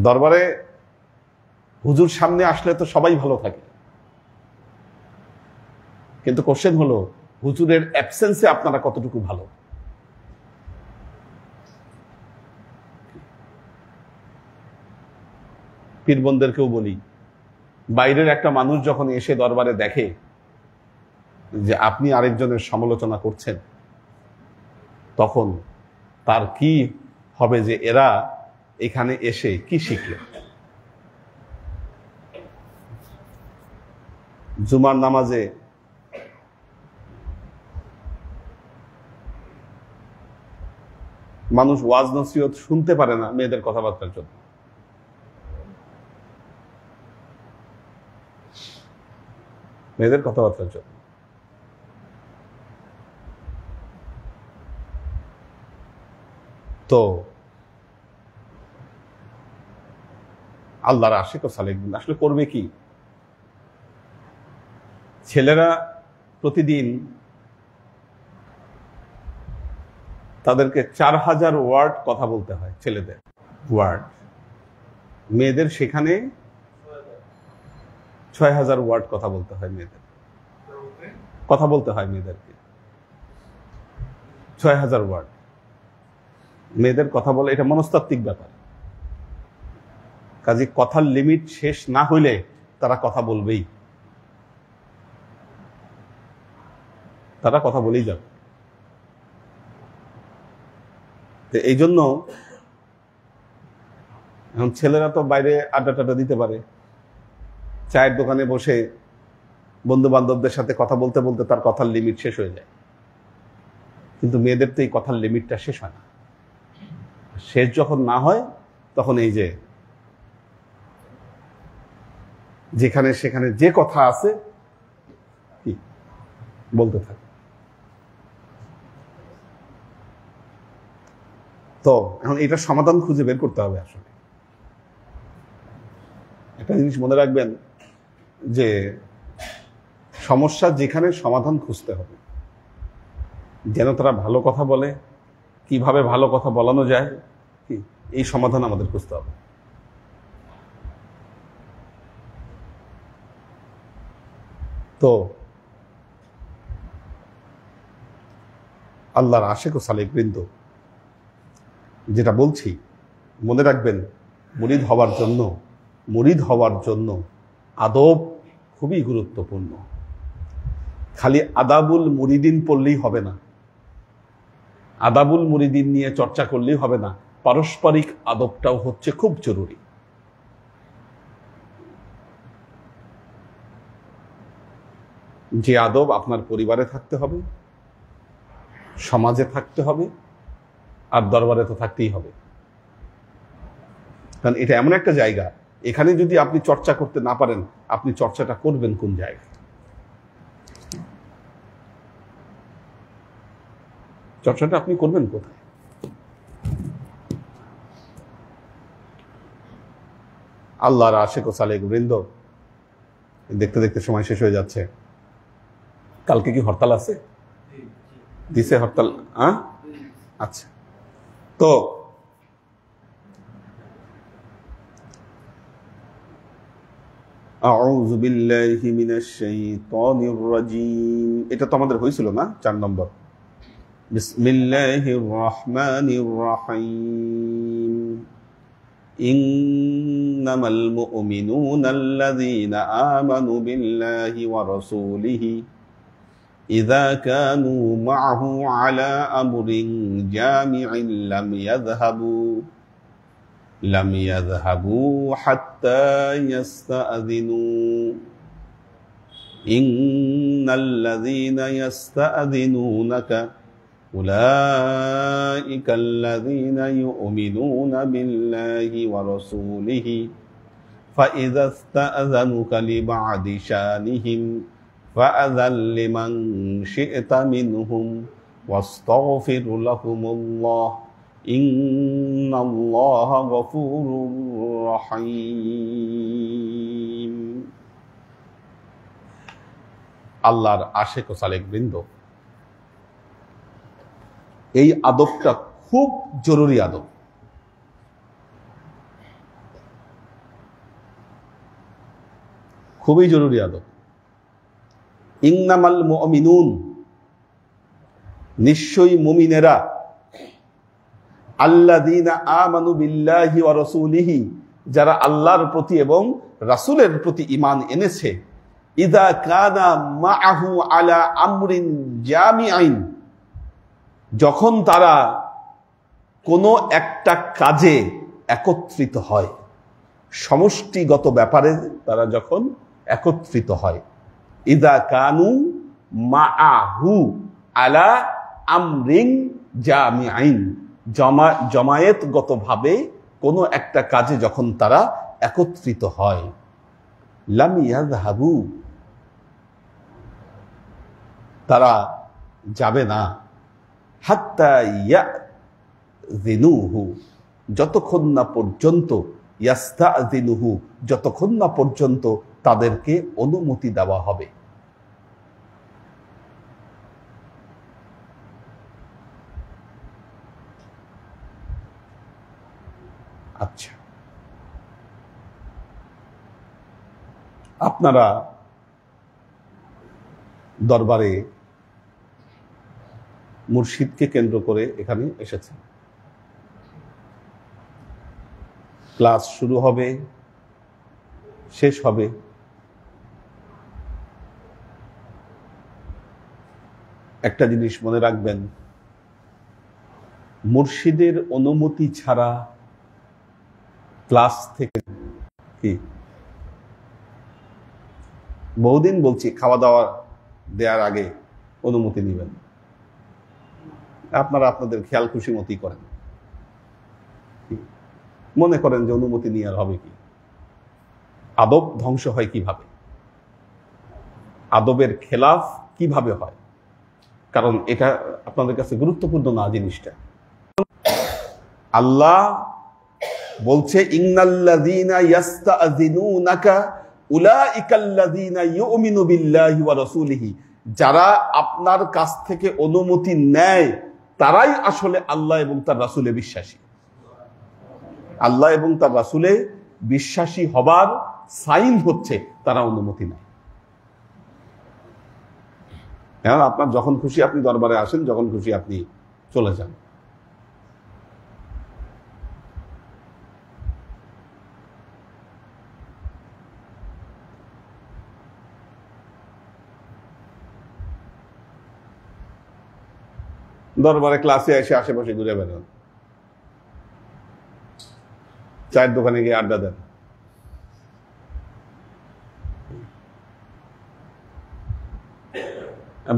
দরবারে হুজুর সামনে আসলে তো সবাই ভালো থাকে। কিন্তু কোশ্চেন হলো, হুজুরের অ্যাবসেন্সে আপনারা কতটুকু ভালো? পীরবন্ধেরকেও বলি, বাইরের একটা মানুষ যখন এসে দরবারে দেখে যে আপনি আরেকজনের সমালোচনা করছেন, তখন তার কি হবে যে এরা এখানে এসে কি শিখলো? জুমার নামাজে মানুষ ওয়াজ নসিহত শুনতে পারে না মেয়েদের কথাবার্তার জন্য। মেয়েদের কথাবার্তার জন্য তো আল্লাহর আশিক ও সালেক আসলে করবে কি? ছেলেরা প্রতিদিন তাদেরকে 4000 ওয়ার্ড কথা বলতে হয়, ছেলেদের ওয়ার্ড। মেয়েদের সেখানে 6000 ওয়ার্ড কথা বলতে হয়, মেয়েদের কথা বলতে হয়, মেয়েদেরকে 6000 ওয়ার্ড মেয়েদের কথা বলে। এটা মনস্তাত্ত্বিক ব্যাপার, কাজে কথার লিমিট শেষ না হইলে তারা কথা বলবেই, তারা কথা বলেই যাবে। এই জন্য এখন ছেলেরা তো বাইরে আড্ডা টাড্ডা দিতে পারে, চায়ের দোকানে বসে বন্ধু বান্ধবদের সাথে কথা বলতে বলতে তার কথার লিমিট শেষ হয়ে যায়, কিন্তু মেয়েদের তো এই কথার লিমিটটা শেষ হয় না। শেষ যখন না হয় তখন এই যে যেখানে সেখানে যে কথা আছে কি বলতে থাকে। তো এখন এটার সমাধান খুঁজে বের করতে হবে। আসলে একটা জিনিস মনে রাখবেন যে সমস্যা যেখানে সমাধান খুঁজতে হবে, যেন তারা ভালো কথা বলে, কিভাবে ভালো কথা বলানো যায়, এই সমাধান আমাদের খুঁজতে হবে। তো আল্লাহর আশিক ও সালেক বৃন্দ, যেটা বলছি মনে রাখবেন, মুরিদ হওয়ার জন্য আদব খুবই গুরুত্বপূর্ণ। খালি আদাবুল মুরিদিন পড়লেই হবে না, আদাবুল মুরিদিন নিয়ে চর্চা করলেই হবে না, পারস্পরিক আদবটাও হচ্ছে খুব জরুরি। যে আদব আপনার পরিবারে থাকতে হবে, সমাজে থাকতে হবে, আর দরবারে তো থাকতেই হবে। কারণ এটা এমন একটা জায়গা, এখানে যদি আপনি চর্চা করতে না পারেন, আপনি চর্চাটা করবেন কোন জায়গায়? চর্চাটা আপনি করবেন কোথায়? আল্লাহর আশেক ও সালেক বৃন্দ, দেখতে দেখতে সময় শেষ হয়ে যাচ্ছে। কালকে কি হরতাল আছে? দিছে হরতাল? আচ্ছা, তো আউযু বিল্লাহি মিনাশ শাইতানির রাজীম, এটা তো আমাদের হয়েছিল না? 4 নম্বর। বিসমিল্লাহির রহমানির রহিম। ইন্নামাল মুমিনুনা আল্লাযীনা আমানু বিল্লাহি ওয়া রাসূলিহি ইযা কানু মা'হু আলা আমরিন জামি'in لم يذهبوا حتى يستأذنوا إن الذين يستأذنونك أولئك الذين يؤمنون بالله ورسوله فإذا استأذنوك لبعض شأنهم فأذن لمن شئت منهم واستغفر لهم الله ইন্নাল্লাহা গফুরুর রহিম। আল্লাহর আশেক ও সালেক বৃন্দ, এই আদবটা খুব জরুরি আদব। খুবই জরুরি আদব। ইন্নামাল মুমিনুন, নিশ্চয়ই মুমিনেরা, আল্লাযীনা আমানু বিল্লাহি ওয়া রাসূলিহি, যারা আল্লাহর প্রতি এবং রাসূলের প্রতি ঈমান এনেছে, ইযা কানা মাআহু আলা আমরিন জামিআইন, যখন তারা কোনো একটা কাজে একত্রিত হয়, সমষ্টিগত ব্যাপারে তারা যখন একত্রিত হয়। ইযা কানু মাআহু আলা আমরিন জামিআইন, জমায়েতগতভাবে কোনো একটা কাজে যখন তারা একত্রিত হয়। লাম ইয়াযহাবু, তারা যাবে না। হাত্তা ইয়াযিনুহু, যতক্ষণ না পর্যন্ত, ইয়াস্তাযিনুহু, যতক্ষণ না পর্যন্ত তাদেরকে অনুমতি দেওয়া হবে। আচ্ছা, আপনারা দরবারে মুর্শিদকে কেন্দ্র করে এখানে এসেছেন। ক্লাস শুরু হবে, শেষ হবে। একটা জিনিস মনে রাখবেন, মুর্শিদের অনুমতি ছাড়া ক্লাস থেকে কি, বহুদিন বলছি, খাওয়া দাওয়া দেওয়ার আগে অনুমতি নেবেন। আপনারা আপনাদের খেয়াল খুশি মতই করেন, মনে করেন যে অনুমতি নিয়ে আর হবে কি। আদব ধ্বংস হয় কিভাবে, আদবের খেলাফ কিভাবে হয়, কারণ এটা আপনাদের কাছে গুরুত্বপূর্ণ না জিনিসটা। আল্লাহ বলছে, ইন্নাল্লাযীনা ইয়াস্তাযিনুনাকা উলাইকাল্লাযীনা ইউমিনু বিল্লাহি ওয়া রাসূলিহি, যারা আপনার কাছ থেকে অনুমতি নেয় তারাই আসলে আল্লাহ এবং তার রাসূলে বিশ্বাসী। আল্লাহ এবং তার রাসূলে বিশ্বাসী হবার সাইন হচ্ছে তারা অনুমতি নেয়। হ্যাঁ, আপনার যখন খুশি আপনি দরবারে আসেন, যখন খুশি আপনি চলে যান। দরবারে ক্লাসে এসে আশেপাশে ঘুরে বেড়ান, চায়ের দোকানে গিয়ে আড্ডা দেন,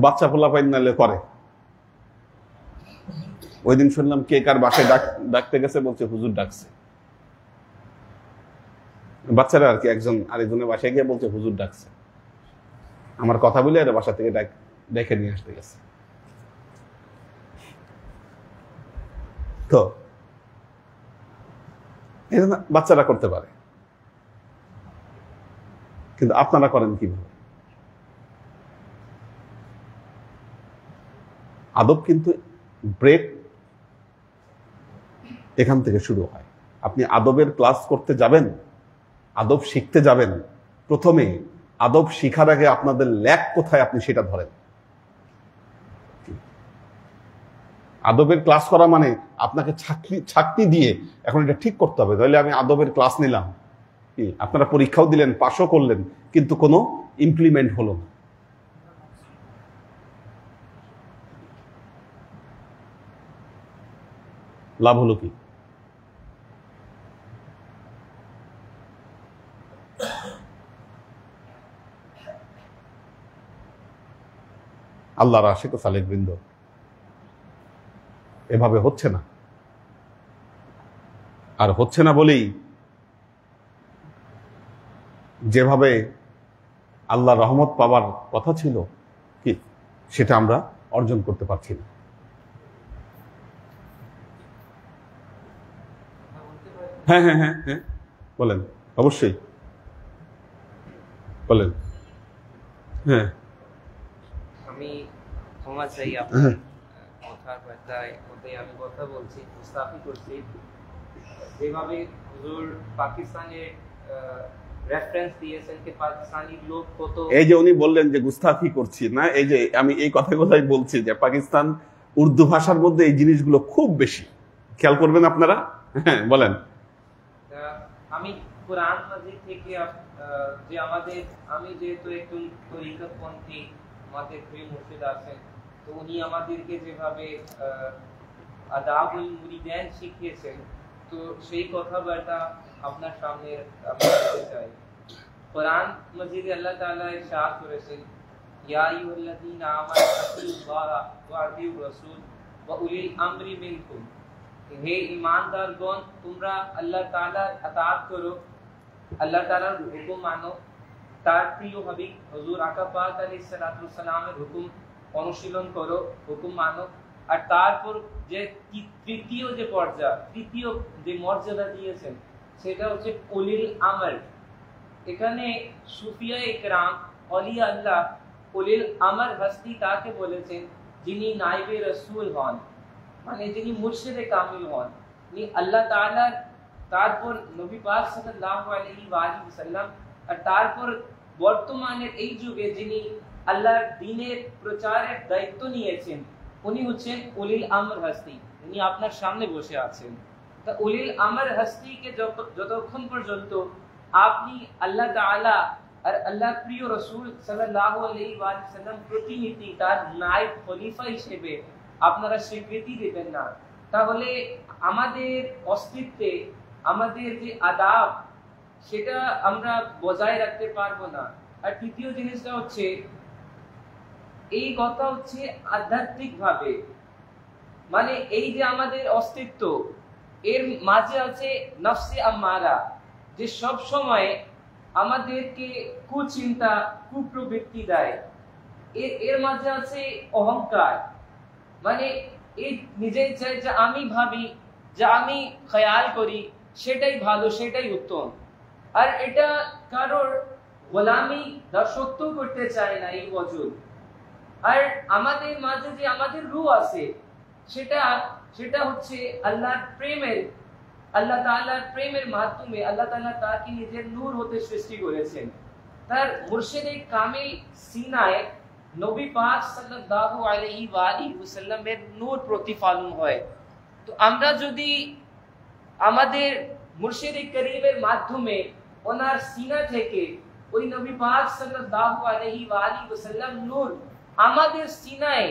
বাচ্চা পোলাপাইন নালে করে। ওই দিন শুনলাম কে কার বাসায় ডাকতে গেছে, বলছে হুজুর ডাকছে। বাচ্চারা আর কি একজন আরেকজনের বাসায় গিয়ে বলছে হুজুর ডাকছে। আমার কথা বলে এরা বাসা থেকে ডেকে নিয়ে আসতে গেছে। তো বাচ্চারা করতে পারে, কিন্তু আপনারা করেন কিভাবে? আদব কিন্তু ব্রেক এখান থেকে শুরু হয়। আপনি আদবের ক্লাস করতে যাবেন, আদব শিখতে যাবেন, প্রথমে আদব শিখার আগে আপনাদের ল্যাক কোথায় আপনি সেটা ধরেন। আদবের ক্লাস করা মানে আপনাকে ছাকনি দিয়ে এখন এটা ঠিক করতে হবে, তাহলে আমি আদবের ক্লাস নিলাম, আপনারা পরীক্ষাও দিলেন, পাশও করলেন, কিন্তু কোনো ইমপ্লিমেন্ট হলো না। লাভ হলো কি? আল্লাহর আশিক ও সালেক বৃন্দ, এভাবে হচ্ছে না। আর হচ্ছে না বলেই যেভাবে আল্লাহর রহমত পাওয়ার কথা ছিল কি সেটা আমরা অর্জন করতে পারছি না। হ্যাঁ হ্যাঁ হ্যাঁ হ্যাঁ বলেন, অবশ্যই বলেন। হ্যাঁ, আমি ক্ষমা চাই আপনার কথার কথায় আমি কথা বলছি, মুস্তাফি করছি। যেভাবে হুজুর পাকিস্তানের রেফারেন্স দিয়েছেন যে পাকিস্তানি লোক কত, এই যে উনি বললেন যে গুস্তাফি করছি না, এই যে আমি এই কথাগুলোই বলছি যে পাকিস্তান উর্দু ভাষার মধ্যে এই জিনিসগুলো খুব বেশি, খেয়াল করবেন আপনারা। হ্যাঁ বলেন। আমি কোরআন মাজিদ থেকে যে আমাদের, আমি যেহেতু একজন তরিকতপন্থী, আমাদের প্রিয় মুর্শিদ আছেন, তো উনি আমাদেরকে যেভাবে আদাবুল মুরিদান শিখিয়েছেন, তো সেই কথাবার্তা আপনার সামনে আমি বলতে চাই। কোরআন মাজিদে আল্লাহ তাআলা ইরশাদ করেছেন, ইয়া আইয়ুহাল্লাযীনা আমানু আতিউল্লাহ ওয়া আতিউর রাসূল ওয়া উলিল আমরি মিনকুম, হে ঈমানদারগণ, তোমরা আল্লাহ তাআলার আতাত করো, আল্লাহ তাআলার হুকুম মানো, তার প্রিয় হাবিব হুজুর আকা পাক আলাইহিস সালাতু ওয়াস সালামের হুকুম অনুশীলন করো, হুকুম মানো। আর তারপর যে তৃতীয় যে পর্যায়, তৃতীয় যে মর্যাদা দিয়েছেন সেটা হচ্ছে উলিল আমর। এখানে সুফিয়া ইকরাম, ওলিয়া আল্লাহ, উলিল আমর হস্তি তাকে বলেছেন যিনি নাইবে রাসূল হন, মানে যিনি মুর্শিদে কামিল হন, যিনি আল্লাহ তাআলার, তারপর নবী পাক সাল্লাল্লাহু আলাইহি ওয়াসাল্লাম, আর তারপর বর্তমানের এই যুগে যিনি আল্লাহর দ্বীনের প্রচারের দায়িত্ব নিয়েছেন, উনি হচ্ছেন উলিল আমর হস্তি, উনি আপনার সামনে বসে আছেন। তা উলিল আমর হস্তিকে যতক্ষণ পর্যন্ত আপনি আল্লাহ তাআলা আর আল্লাহর প্রিয় রাসূল সাল্লাল্লাহু আলাইহি ওয়াসাল্লাম প্রতিনিধি, তার নায়েব খলিফা হিসেবে আপনারা স্বীকৃতি দেবেন না, তাহলে আমাদের অস্তিত্বে, আমাদের যে আদাব, সেটা আমরা বজায় রাখতে পারবো না। আর তৃতীয় জিনিসটা হচ্ছে, এই কথা হচ্ছে আধ্যাত্মিক ভাবে, মানে এই যে আমাদের অস্তিত্ব, এর মাঝে আছে নফসে আম্মারা, যে সব সময় আমাদেরকে কুচিন্তা, কুপ্রবৃত্তি দেয়। এর মাঝে আছে অহংকার, মানে এই নিজেই চাই যে আমি ভাবি, যে আমি খেয়াল করি সেটাই ভালো, সেটাই উত্তম। আর এটা কারোর গোলামি দাসত্ব করতে চায় না এই বছর। আর আমাদের মাঝে যে আমাদের রূহ আছে, সেটা হচ্ছে আল্লাহর প্রেমের, আল্লাহ তাআলার প্রেমের মাধ্যমে আল্লাহ তাআলা তাকে নিজের নূর হতে সৃষ্টি করেছেন। তার মুর্শিদে কামিল সিনায় নবী পাক সাল্লাল্লাহু আলাইহি ওয়াসাল্লামের নূর প্রতিফলন হয়। তো আমরা যদি আমাদের মুর্শিদে করিমের মাধ্যমে ওনার সিনা থেকে ওই নবী পাক সাল্লাল্লাহু আলাইহি ওয়াসাল্লাম নূর আমাদের সিনায়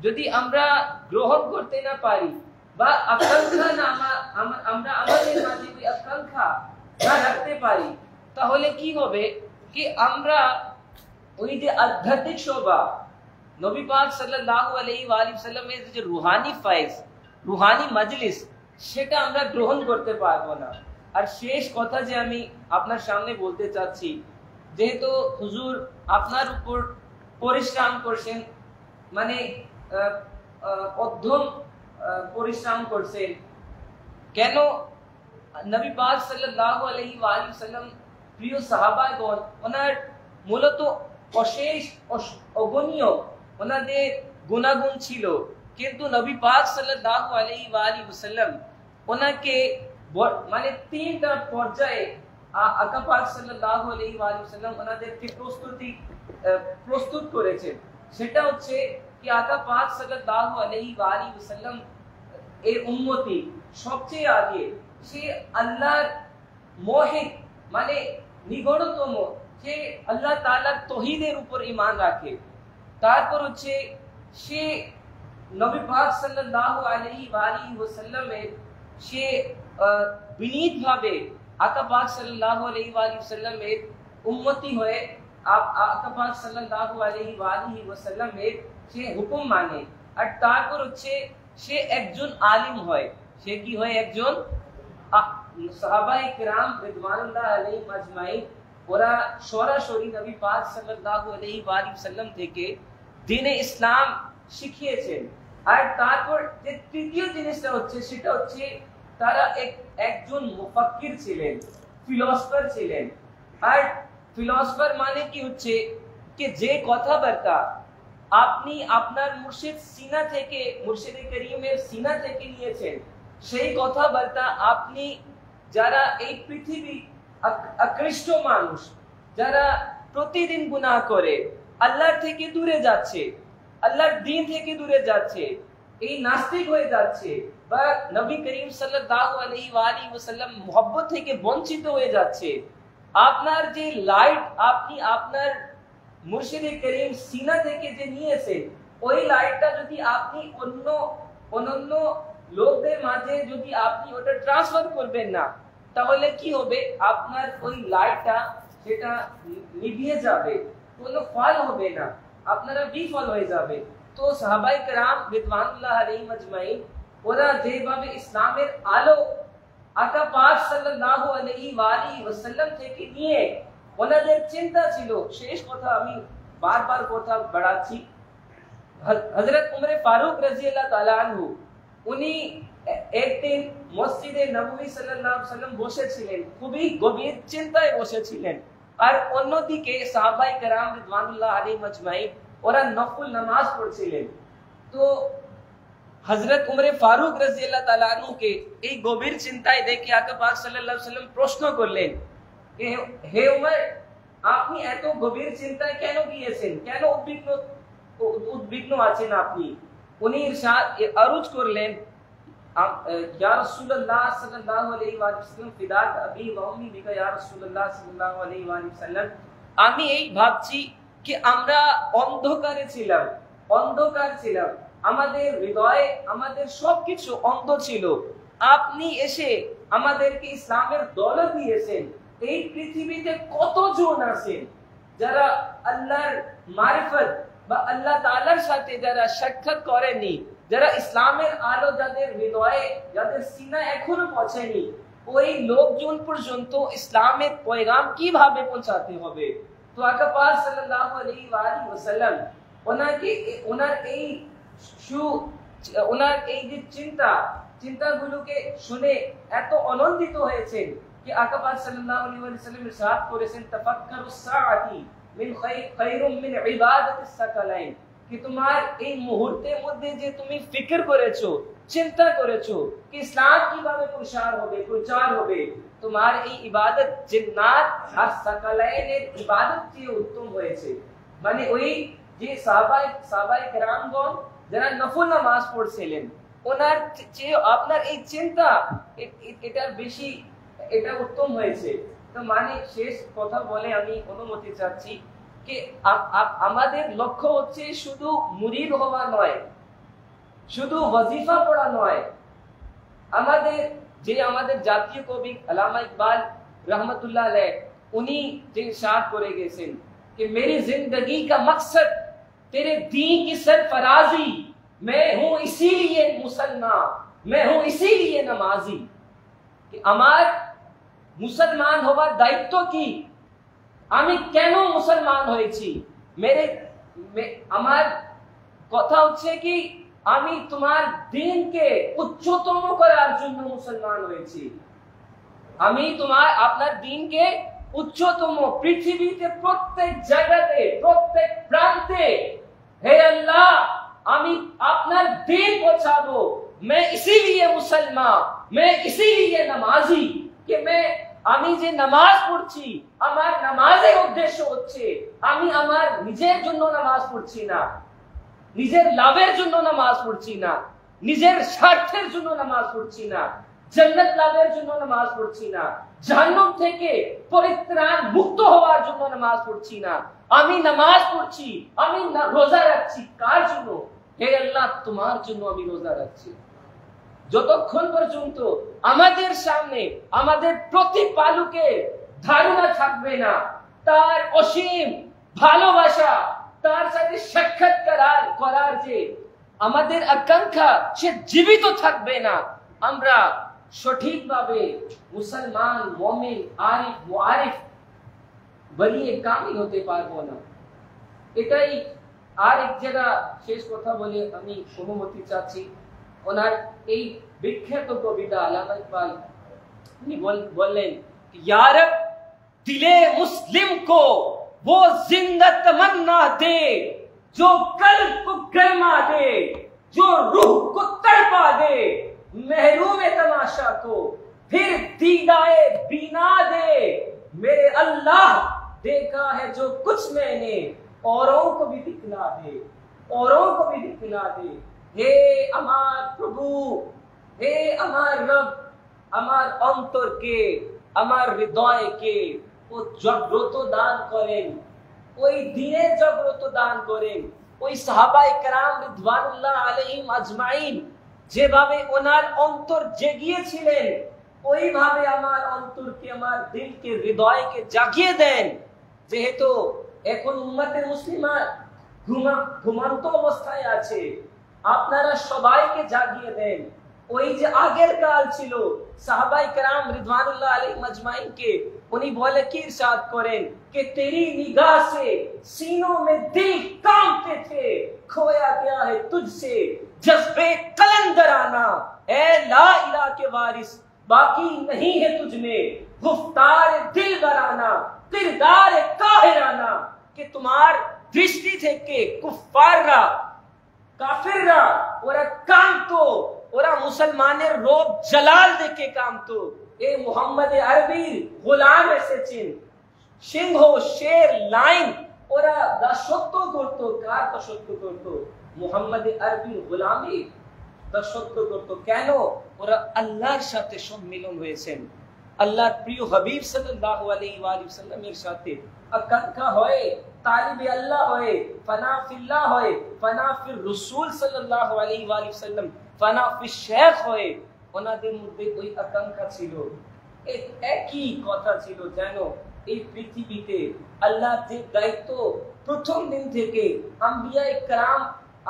যদি আমরা গ্রহণ করতে না পারি, বা আকাঙ্ক্ষা না, আমরা আমাদের মাঝে ওই আকাঙ্ক্ষা না রাখতে পারি, তাহলে কি হবে কি আমরা ওই যে আধ্যাত্মিক শোভা, নবী পাক সাল্লাল্লাহু আলাইহি ওয়া আলিহি ওয়াসাল্লামের যে রুহানি ফায়েজ, রুহানি মজলিস, সেটা আমরা গ্রহণ করতে পারবো না। আর শেষ কথা যে আমি আপনার সামনে বলতে চাচ্ছি, যেহেতু হুজুর আপনার উপর পরিশ্রম করছেন, মানে অধ্যম পরিশ্রম করছেন, কেন নবী পাক সাল্লাল্লাহু আলাইহি ওয়া আলিহি ওয়াসাল্লাম প্রিয় সাহাবাগণ, ওনার মূলত অশেষ অগণীয় ওনাদের গুণাগুণ ছিল, কিন্তু নবী পাক সাল্লাল্লাহু আলাইহি ওয়া আলিহি ওয়াসাল্লাম ওনাকে মানে তিনটা পর্যায়ে আকা পাক সাল্লাল্লাহু আলাইহি ওয়া আলিহি ওয়াসাল্লাম ওনাদেরকে প্রস্তুত করেছেন। সেটা হচ্ছে কি আকা পাক সাল্লাল্লাহু আলাইহি ওয়া আলিহি ওয়াসাল্লাম এর উম্মতি সবচেয়ে আগে সে আল্লাহর মোহিত মানে নিগড়তম, সে আল্লাহ তাআলার তৌহিদের উপর ঈমান রাখে। তারপর হচ্ছে সে নবী পাক সাল্লাল্লাহু আলাইহি ওয়া আলিহি ওয়াসাল্লামের সে বিনীতভাবে আকা পাক সাল্লাল্লাহু আলাইহি ওয়া আলিহি ওয়াসাল্লামের উম্মতি হয়ে আকা পাক সাল্লাল্লাহু আলাইহি ওয়া আলিহি ওয়াসাল্লামের সে হুকুম মানে। আর তারপর হচ্ছে সে একজন আলিম হয়। সে কি হয়? একজন সাহাবায়ে কিরাম রিদওয়ানুল্লাহ আলাইহিম আজমাইন, ওরা সরাসরি নবী পাক সাল্লাল্লাহু আলাইহি ওয়া আলিহি ওয়াসাল্লাম থেকে দ্বীনে ইসলাম শিখিয়েছেন। আর তারপর যে তৃতীয় জিনিসটা হচ্ছে, সেটা হচ্ছে তারা একজন মুফাক্কির ছিলেন, ফিলোসফার ছিলেন। আর ফিলোসফার মানে কি হচ্ছে कि যে কথাবার্তা আপনি আপনার মুর্শিদ সিনা থেকে, মুর্শিদে করিমের সিনা থেকে নিয়েছেন, সেই কথাবার্তা আপনি যারা এই পৃথিবী আকৃষ্ট মানুষ, যারা প্রতিদিন গুনাহ করে আল্লাহর থেকে দূরে যাচ্ছে, আল্লাহর দ্বীন থেকে দূরে যাচ্ছে, এই নাস্তিক হয়ে যাচ্ছে, বা নবী করিম সাল্লাল্লাহু আলাইহি ওয়া আলিহি ওয়াসাল্লাম মুহাব্বত থেকে বঞ্চিত হয়ে যাচ্ছে, আপনার যে লাইট আপনি আপনার মুর্শিদে করিম সিনা থেকে যে নিয়েছেন, ওই লাইটটা যদি আপনি অন্য লোকদের মাঝে যদি আপনি ওটা ট্রান্সফার করবেন না, তাহলে কি হবে? আপনার ওই লাইটটা সেটা নিভিয়ে যাবে, কোনো ফল হবে না, আপনারা বিফল হয়ে যাবে। তো সাহাবায়ে কেরাম রিদওয়ানুল্লাহ আলাইহিম আজমাইন ওরা যেভাবে ইসলামের আলো আকা পাক সাল্লাল্লাহু আলাইহি ওয়া আলিহি ওয়াসাল্লাম থেকে নিয়ে ওনাদের চিন্তা ছিল। শেষ কথা আমি বারবার কথা বাড়াচ্ছি, হযরত উমরে ফারুক রাদিয়াল্লাহু তাআলা আনহু উনি একদিন মসজিদে নববী সাল্লাল্লাহু আলাইহি ওয়াসাল্লাম বসেছিলেন, খুবই গভীর চিন্তায় বসেছিলেন। আর অন্যদিকে সাহাবায়ে কেরাম রিদওয়ানুল্লাহ আলাইহিম আজমাইন ওরা নফল নামাজ পড়ছিলেন। তো হযরত উমরে ফারুক রাদিয়াল্লাহু তাআলা আনহুকে এই গভীর চিন্তায় দেখে আকা পাক সাল্লাল্লাহু আলাইহি ওয়াসাল্লাম প্রশ্ন করলেন, হে উমর, আপনি এত গভীর চিন্তায় কেন গিয়েছেন? কেন উদ্বিগ্ন আছেন আপনি? উনি ইরশাদ আরজ করলেন, ইয়া রাসূলুল্লাহ সাল্লাল্লাহু আলাইহি ওয়াসাল্লাম ফিদাক আবি ওয়া উম্মি বিকা ইয়া রাসূলুল্লাহ সাল্লাল্লাহু আলাইহি ওয়াসাল্লাম, আমি এই ভাবছি कि আমরা অন্ধকারে ছিলাম, অন্ধকার ছিলাম, আমাদের হৃদয়ে আমাদের সবকিছু অন্ধ ছিল। আপনি এসে আমাদেরকে ইসলামের দৌলত দিয়েছেন। এই পৃথিবীতে কতজন আছেন যারা আল্লাহর মারিফত বা আল্লাহ তাআলার সাথে যারা সাক্ষাৎ করেনি, যারা ইসলামের আলো যাদের হৃদয়ে, যাদের সিনায় এখনো পৌঁছেনি, ওই লোকজন পর্যন্ত ইসলামের পয়গাম কিভাবে পৌঁছাতে হবে? তো আকা পাক সাল্লাল্লাহু আলাইহি ওয়া আলিহি ওয়াসাল্লাম ওনার এই যে চিন্তাগুলোকে শুনে এত আনন্দিত হয়েছেন कि आका पाक सल्लल्लाहु अलैहि वसल्लम इरशाद করেছেন, তাফাক্কারুস সাআতি মিন খায়রুম মিন ইবাদাতিস সাকালাইন, कि তোমার এই মুহূর্তের মধ্যে যে তুমি ফিকির করেছো, চিন্তা করেছো कि ইসলাম কিভাবে প্রচার হবে, তোমার এই ইবাদত জিন্নাত আর সাকালাইনের ইবাদত চেয়ে উত্তম হয়েছে। মানে ওই যে সাহাবায়ে কেরামগণ যারা নফল নামাজ পড়ছিলেন, ওনার চেয়ে আপনার এই চিন্তা এটার বেশি, এটা উত্তম হয়েছে। তো মানে শেষ কথা বলে আমি অনুমতি চাচ্ছি कि আমাদের লক্ষ্য হচ্ছে শুধু মুরিদ হওয়া নয়, শুধু ওয়াজিফা পড়া নয়। আমাদের জাতীয় কবি আল্লামা ইকবাল रहमतुल्लाह अलैह उन्हीं যে ইরশাদ করে গেছেন कि मेरी जिंदगी का मकसद तेरे दीन की सरफराजी, मैं हूं इसीलिए मुसलमान, मैं हूं इसीलिए नमाजी। कि আমার মুসলমান হওয়ার দায়িত্ব কি, আমি কেন মুসলমান হয়েছি, আমার কথা হচ্ছে কি আমি তোমার দ্বীনকে উচ্চতম করার জন্য মুসলমান হয়েছি। আমি আপনার দ্বীনকে উচ্চতম, পৃথিবীতে প্রত্যেক জায়গাতে, প্রত্যেক প্রান্তে, হে আল্লাহ আমি আপনার দ্বীন পৌঁছাবো। मैं इसीलिए मुसलमान, मैं इसीलिए नमाजी कि আমি যে নামাজ পড়ছি, আমার নামাজের উদ্দেশ্য হচ্ছে আমি আমার নিজের জন্য নামাজ পড়ছি না, নিজের লাভের জন্য নামাজ পড়ছি না, নিজের স্বার্থের জন্য নামাজ পড়ছি না, জান্নাত লাভের জন্য নামাজ পড়ছি না, জাহান্নাম থেকে পরিত্রাণ মুক্ত হওয়ার জন্য নামাজ পড়ছি না। আমি নামাজ পড়ছি, আমি রোজা রাখছি কার জন্য? হে আল্লাহ তোমার জন্য আমি রোজা রাখছি। যতক্ষণ পর্যন্ত আমাদের সামনে আমাদের প্রতিপালকের ধারণা থাকবে না, তার অসীম ভালোবাসা, তার সাথে সাক্ষাৎ করার যে আমাদের আকাঙ্ক্ষা সে জীবিত থাকবে না, আমরা সঠিকভাবে মুসলমান, মুমিন, আরিফ, মুআরিফ, বলিয়ে কামিল হতে পারবো না। এটাই আর এক জায়গা শেষ কথা বলে আমি অনুমতি চাচ্ছি। ওনার এই বিখ্যাত কবিতা আল্লামা ইকবাল উনি বললেন, या रब दिले मुस्लिम को वो जिंदा तमन्ना दे, जो कल्ब को गरमा दे, जो रूह को तड़पा दे, महरूम तमाशा को फिर दीदाए बीना दे। मेरे अल्लाह देखा है जो कुछ मैंने, औरों को भी दिखला दे, औरों को भी दिखला दे। হে আমার প্রভু, হে আমার রব, আমার অন্তরকে, আমার হৃদয়কে ও জাগ্রত দান করেন, ওই দিনের জাগ্রত দান করেন। ওই সাহাবায়ে কেরাম রিদওয়ানুল্লাহ আলাইহিম আজমাইন যেভাবে ওনার অন্তর জেগিয়েছিলেন, ওইভাবে আমার অন্তরকে, আমার দিলকে, হৃদয়কে জাগিয়ে দেন। যেহেতু এখন উম্মতে মুসলিমা ঘুমন্ত অবস্থায় আছে, আপনারা সবাইকে জাগিয়ে দেন। ওই যে আগের কাল ছিল সাহাবায়ে কেরাম রিদওয়ানুল্লাহ আলাইহিম আজমাইন কে উনি বলে কি ইরশাদ করেন कि तेरी निगाह से सीनों में दिल कांपते थे, खोया गया है तुझसे जज्बे कलंदराना, ए ला इलाहा के वारिस बाकी नहीं है तुझ में गुफ्तार दिल बराना, किरदार काहिराना। कि তোমার দৃষ্টি থেকে কুফাররা, কাফেররা ওরা কাঁদতো, ওরা মুসলমানের রূপ জালাল দেখে কাঁদতো। এই মুহাম্মদ আরবির গোলাম এসেছেন, সিংহ, শের, লাইন, ওরা দাসত্ব করতো। কার দাসত্ব করতো? মুহাম্মদ আরবির গোলামি দাসত্ব করতো। কেন? ওরা আল্লাহর সাথে সম্মিলন হয়েছেন, আল্লাহর প্রিয় হাবিব সাল্লাল্লাহু আলাইহি ওয়াসাল্লামের সাথে আকাঙ্ক্ষা হয়, তালিবে আল্লাহ হয়, ফানা ফিল্লাহ হয়, ফানা ফির রাসূল সাল্লাল্লাহু আলাইহি ওয়াসাল্লাম, ফানা ফির শেখ হয়। ওনাদের মধ্যে ওই আকাঙ্ক্ষা ছিল, একই কথা ছিল যেন এই পৃথিবীতে আল্লাহর যে দায়িত্ব প্রথম দিন থেকে আম্বিয়ায়ে কেরাম,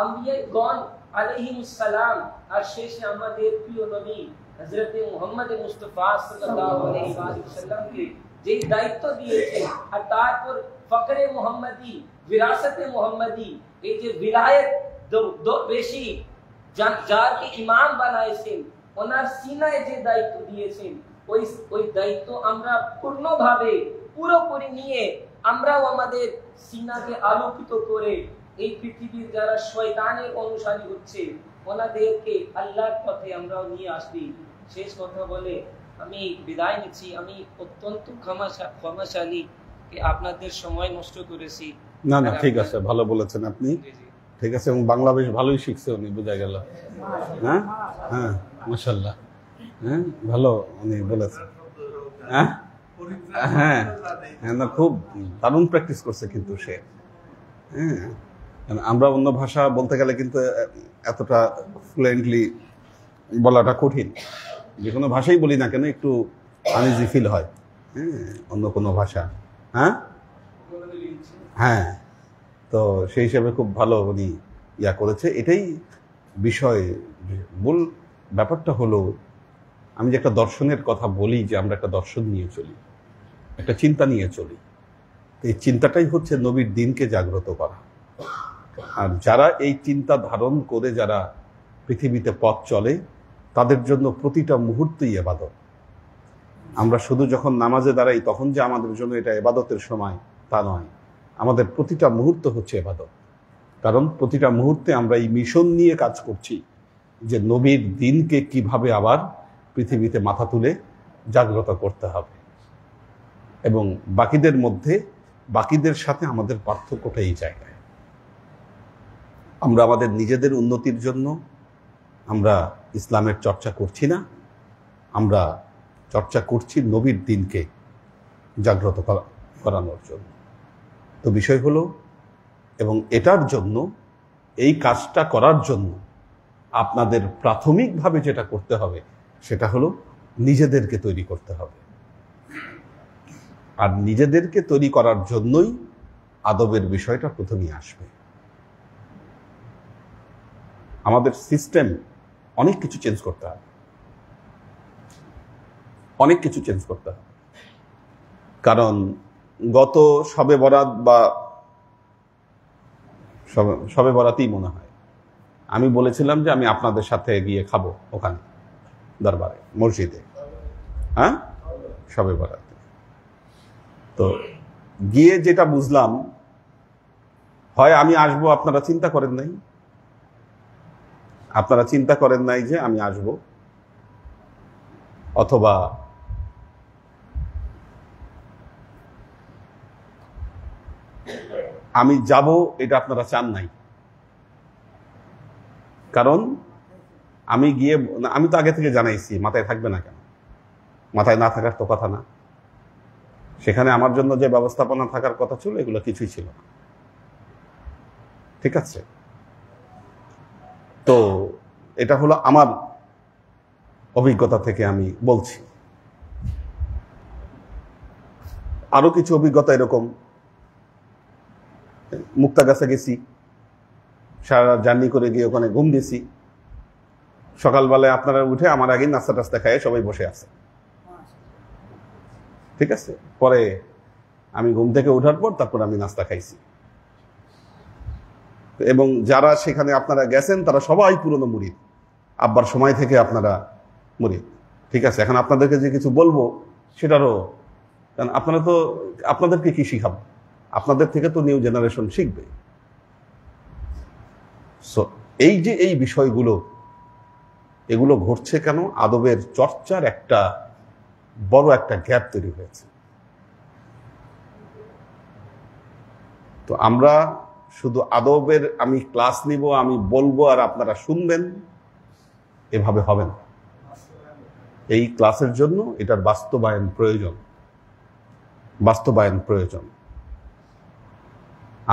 আম্বিয়াগণ আলাইহিমুস সালাম, আর শেষে আমাদের প্রিয় নবী হযরত মুহাম্মদ মুস্তাফা সাল্লাল্লাহু আলাইহি ওয়াসাল্লামকে যে দায়িত্ব দিয়েছেন, আর তারপর ফকরে মুহাম্মদি, বিরাসতে মুহাম্মদি, এই যে বিলায়েত বেশি যারকে ইমাম বানাইছেন, ওনার সিনায় যে দায়িত্ব দিয়েছেন, ওই দায়িত্ব আমরা পূর্ণভাবে পুরোপুরি নিয়ে আমরাও আমাদের সিনাকে আলোকিত করে এই পৃথিবীর যারা শয়তানের অনুসারী হচ্ছে ওনাদেরকে আল্লাহর পথে আমরাও নিয়ে আসবি। শেষ কথা বলে আমি বিদায় নিচ্ছি। আমি অত্যন্ত ক্ষমাশালী যে আপনাদের সময় নষ্ট করেছি। না না, ঠিক আছে, ভালো বলেছেন আপনি, ঠিক আছে। এবং বাংলা বেশ ভালোই শিখছে উনি, বোঝা গেল। হ্যাঁ হ্যাঁ, মাশাআল্লাহ, হ্যাঁ ভালো উনি বলেছেন। হ্যাঁ হ্যাঁ হ্যাঁ, না খুব দারুণ প্র্যাকটিস করছে কিন্তু সে। হ্যাঁ, আমরা অন্য ভাষা বলতে গেলে কিন্তু এতটা ফ্লুয়েন্টলি বলাটা কঠিন। যে কোনো ভাষাই বলি না কেন একটু আনইজি ফিল হয়। হ্যাঁ, অন্য কোনো ভাষা। হ্যাঁ হ্যাঁ, তো সেই হিসেবে খুব ভালো উনি ইয়া করেছে। এটাই বিষয়। মূল ব্যাপারটা হলো, আমি যে একটা দর্শনের কথা বলি, যে আমরা একটা দর্শন নিয়ে চলি, একটা চিন্তা নিয়ে চলি। এই চিন্তাটাই হচ্ছে নবীর দিনকে জাগ্রত করা। আর যারা এই চিন্তা ধারণ করে যারা পৃথিবীতে পথ চলে, তাদের জন্য প্রতিটা মুহূর্তই ইবাদত। আমরা শুধু যখন নামাজে দাঁড়াই তখন যে আমাদের জন্য এটা ইবাদতের সময়, তা নয়। আমাদের প্রতিটা মুহূর্ত হচ্ছে ইবাদত। কারণ প্রতিটা মুহূর্তে আমরা এই মিশন নিয়ে কাজ করছি যে নবীর দিনকে কিভাবে আবার পৃথিবীতে মাথা তুলে জাগ্রত করতে হবে। এবং বাকিদের মধ্যে, বাকিদের সাথে আমাদের পার্থক্যটা এই জায়গায়। আমরা আমাদের নিজেদের উন্নতির জন্য আমরা ইসলামের চর্চা করছি না, আমরা চর্চা করছি নবীর দিনকে জাগ্রত করানোর জন্য। তো বিষয় হলো, এবং এটার জন্য, এই কাজটা করার জন্য আপনাদের প্রাথমিকভাবে যেটা করতে হবে সেটা হলো নিজেদেরকে তৈরি করতে হবে। আর নিজেদেরকে তৈরি করার জন্যই আদবের বিষয়টা প্রথমেই আসবে। আমাদের সিস্টেম অনেক কিছু চেঞ্জ করতে হবে, অনেক কিছু চেঞ্জ করতে হবে। কারণ গত শবে বরাত বা শবে বরাতই মনে হয় আমি বলেছিলাম যে আমি আপনাদের সাথে গিয়ে খাবো ওখানে দরবারে, মসজিদে, হ্যাঁ, শবে বরাত। তো গিয়ে যেটা বুঝলাম, হয় আমি আসবো, আপনারা চিন্তা করেন নাই, আপনারা চিন্তা করেন নাই যে আমি আসব, অথবা আমি যাব এটা আপনারা চান নাই। কারণ আমি গিয়ে, আমি তো আগে থেকে জানাইছি, মাথায় থাকবে না কেন? মাথায় না থাকার তো কথা না। সেখানে আমার জন্য যে ব্যবস্থাপনা থাকার কথা ছিল এগুলো কিছুই ছিল না। ঠিক আছে? তো এটা হলো আমার অভিজ্ঞতা থেকে আমি বলছি। আরো কিছু অভিজ্ঞতা এরকম, মুক্তাগাছা গেছি, সারা জার্নি করে গিয়ে ওখানে ঘুম দিয়েছি। সকালবেলায় আপনারা উঠে আমার আগে নাস্তা টাস্তা খায় সবাই বসে আছে। ঠিক আছে? পরে আমি ঘুম থেকে ওঠার পর তারপর আমি নাস্তা খাইছি। এবং যারা সেখানে আপনারা গেছেন তারা সবাই পুরনো মুরিদ, আব্বার সময় থেকে আপনারা মুরিদ। ঠিক আছে? এখন আপনাদেরকে যে কিছু বলবো সেটারও, কারণ আপনারা তো, আপনাদেরকে কি শিখাবো? আপনাদের থেকে তো নিউ জেনারেশন শিখবে। সো এই যে এই বিষয়গুলো, এগুলো ঘটছে কেন? আদবের চর্চার একটা বড় একটা গ্যাপ তৈরি হয়েছে। তো আমরা শুধু আদবের আমি ক্লাস নিব, আমি বলবো আর আপনারা শুনবেন, এভাবে হবে না। এই ক্লাসের জন্য এটার বাস্তবায়ন প্রয়োজন, বাস্তবায়ন প্রয়োজন।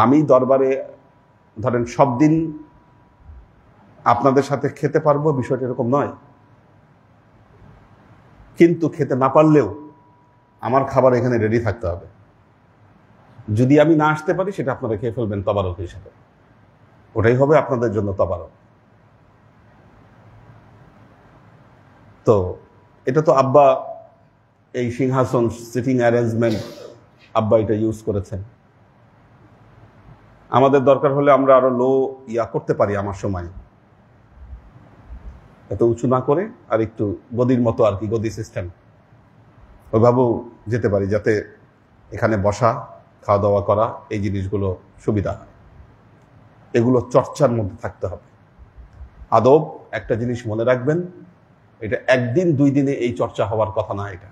আমি দরবারে ধরেন সব দিন আপনাদের সাথে খেতে পারবো, বিষয়টা এরকম নয়। কিন্তু খেতে না পারলেও আমার খাবার এখানে রেডি থাকতে হবে। যদি আমি না আসতে পারি সেটা আপনারা খেয়ে ফেলবেন তবারক হিসাবে, ওটাই হবে আপনাদের জন্য তবারক। তো এটা তো আব্বা, এই সিংহাসন, সিটিং অ্যারেঞ্জমেন্ট আব্বা এটা ইউজ করেছেন। আমাদের দরকার হলে আমরা আরো লো ইয়া করতে পারি, আমার সময় এত উঁচু না করে আর একটু গদির মতো আর কি, গদি সিস্টেম ওইভাবেও যেতে পারি, যাতে এখানে বসা, খাওয়া দাওয়া করা, এই জিনিসগুলো সুবিধা হয়। এগুলো চর্চার মধ্যে থাকতে হবে। আদব একটা জিনিস মনে রাখবেন, এটা একদিন দুই দিনে এই চর্চা হওয়ার কথা না। এটা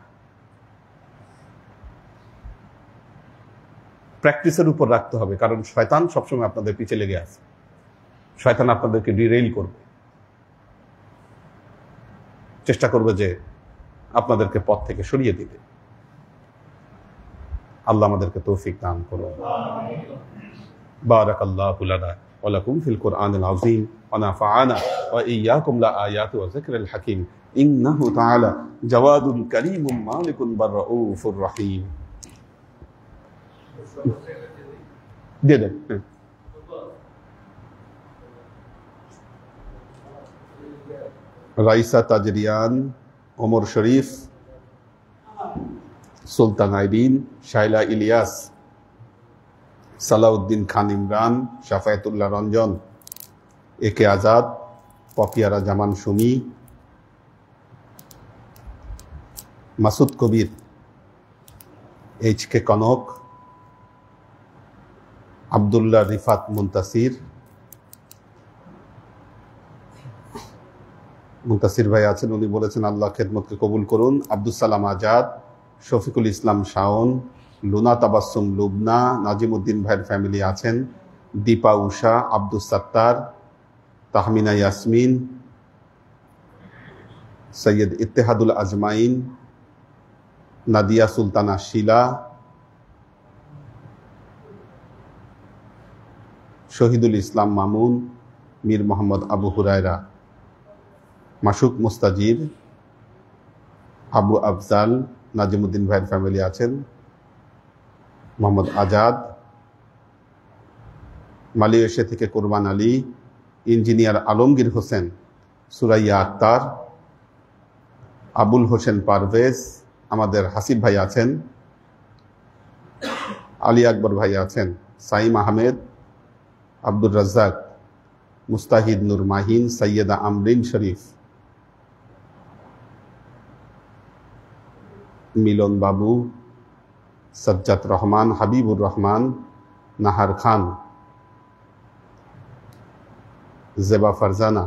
প্র্যাকটিসের উপর রাখতে হবে। কারণ শয়তান সবসময় আপনাদের পিছে লেগে আছে। শয়তান আপনাদেরকে ডিরেইল করবে, চেষ্টা করবে যে আপনাদেরকে পথ থেকে সরিয়ে দিবে। আল্লাহ আমাদেরকে তৌফিক দান করুন। বারাকাল্লাহু লানা ওয়া লাকুম ফিল কুরআনিল আযীম ওয়া নাফা'ানা ওয়া ইয়্যাকুম লা আয়াতি ওয়া যিকরিল হাকীম ইন্নাহু তাআলা জাওয়াদুন কারীমুম মালিকুন বাররাউফুর রহিম। দিয়ে দেন। রাইসা তাজরিয়ান, ওমর শরীফ, সুলতান আইরিন, শাইলা ইলিয়াস, সালাউদ্দিন খান ইমরান, শাফায়েতুল্লাহ রঞ্জন, একে আজাদ, পপিয়ারা জামান সুমি, মাসুদ কবির, এইচ.কে কনক, আব্দুল্লাহ রিফাত মুন্তাসির ভাই আছেন, উনি বলেছেন আল্লাহ খেদমতকে কবুল করুন। আব্দুল সালাম আজাদ, শফিকুল ইসলাম শাওন, লুনা তাবাসসুম লুবনা, নাজিমউদ্দিন ভাইয়ের ফ্যামিলি আছেন, দীপা উষা, আব্দুস সাত্তার, তাহমিনা ইয়াসমিন, সৈয়দ ইত্তেহাদুল আজমাইন, নাদিয়া সুলতানা শিলা, শহীদুল ইসলাম মামুন, মীর মোহাম্মদ আবু হুরায়রা, মাসুক মুস্তাজির, আবু আফজাল, নাজিমউদ্দিন ভাইয়ের ফ্যামিলি আছেন, মোহাম্মদ আজাদ, মালয়েশিয়া থেকে কোরবান আলী, ইঞ্জিনিয়ার আলমগীর হোসেন, সুরাইয়া আক্তার, আবুল হোসেন পারভেজ, আমাদের হাসিব ভাই আছেন, আলী আকবর ভাই আছেন, সাইম আহমেদ, আব্দুর রাজ্জাক, মুস্তাহিদ নূর মাহিন, সৈয়দা আমরিন শরীফ, মিলন বাবু, সাজ্জাদ রহমান, হাবিবুর রহমান, নাহার খান, জেবা ফারজানা।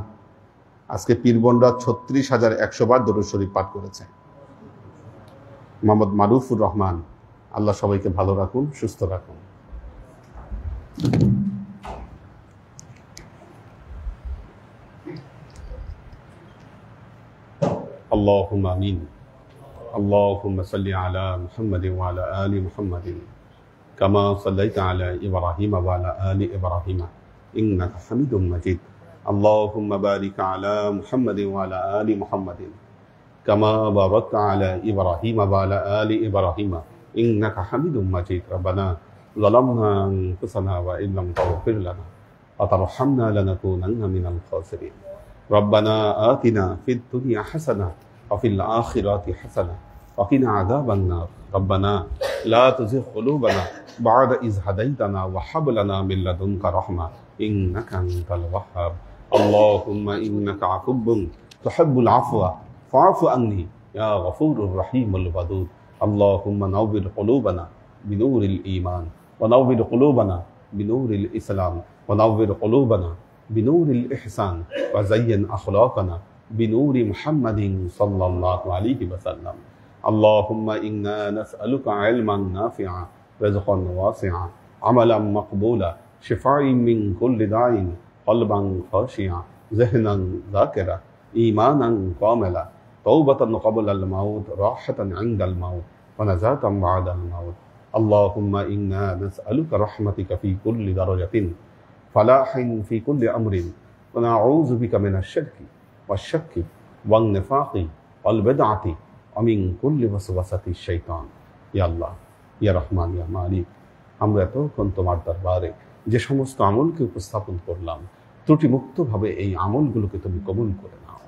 আজকে পীরবনরা 36,100 বার দরুদ শরীফ পাঠ করেছে। মোহাম্মদ মারুফুর রহমান, আল্লাহ সবাইকে ভালো রাখুন, সুস্থ রাখুন। اللهم آمين. اللهم صل على محمد وعلى آل محمد كما صليت على إبراهيم وعلى آل إبراهيم إنك حميد مجيد. اللهم بارك على محمد وعلى آل محمد كما باركت على إبراهيم وعلى آل إبراهيم إنك حميد مجيد. ربنا ظلمنا أنفسنا وإن لم تغفر لنا وترحمنا لنكونن من الخاسرين. ربنا آتنا في الدنيا حسنة وفي الآخرة حسنة وقنا عذاب النار. ربنا لا تزغ قلوبنا بعد إذ هديتنا وهب لنا من لدنك رحمة إنك أنت الوهاب. اللهم إنك عفو تحب العفو فاعف عني يا غفور الرحيم الودود. اللهم نور قلوبنا بنور الإيمان ونور قلوبنا بنور الإسلام ونور قلوبنا بنور الإحسان وزين أخلاقنا بنور محمد صلى الله عليه وسلم. اللهم إنا نسألك علما نافعا رزقا واسعا عملا مقبولا شفاء من كل داء قلبا خاشعا ذهنا ذاكرا إيمانا كاملا توبة قبل الموت راحة عند الموت ونجاة بعد الموت. اللهم إنا نسألك رحمتك في كل درجة فلاح في كل أمر ونعوذ بك من الشرك والشك والنفاق والبدعة ومن كل وسوسة الشيطان. يا الله يا رحمن يا مالك, আমরা এতক্ষণ তোমার দরবারে যে সমস্ত আমলকে উপস্থাপন করলাম, ত্রুটিমুক্তভাবে এই আমলগুলোকে তুমি কবুল করে নাও।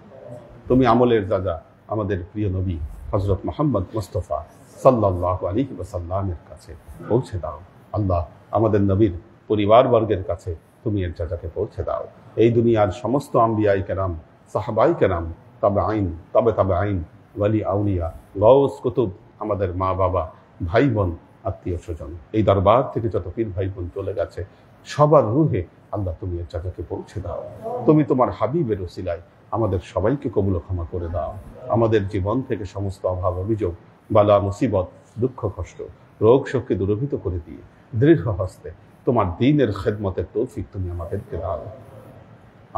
তুমি আমলের দাদা আমাদের প্রিয় নবী হযরত মুহাম্মদ মুস্তাফা সাল্লাল্লাহু আলাইহি ওয়াসাল্লামের কাছে পৌঁছে দাও। আল্লাহ, আমাদের নবীর পরিবারবর্গের কাছে তুমি এর জাজাকে পৌঁছে দাও। এই দুনিয়ার সমস্ত আম্বিয়াই কেরাম, সাহাবাই কেরাম, তাবেঈন, তাবেঈন, ওয়ালি আউলিয়া, গাউস কুতুব, আমাদের মা বাবা, ভাই বোন, আত্মীয় স্বজন, এই দরবার থেকে যত পীর ভাই বোন চলে গেছে সবার রুহে আল্লাহ তুমি এর জাজাকে পৌঁছে দাও। তুমি তোমার হাবিবের ওসিলায় আমাদের সবাইকে কবুল ক্ষমা করে দাও। আমাদের জীবন থেকে সমস্ত অভাব অভিযোগ, বালা মুসিবত, দুঃখ কষ্ট, রোগ শোককে দূরীভূত করে দিয়ে দৃঢ় হস্তে তোমার দ্বীনের খেদমতের তৌফিক তুমি আমাদেরকে দাও।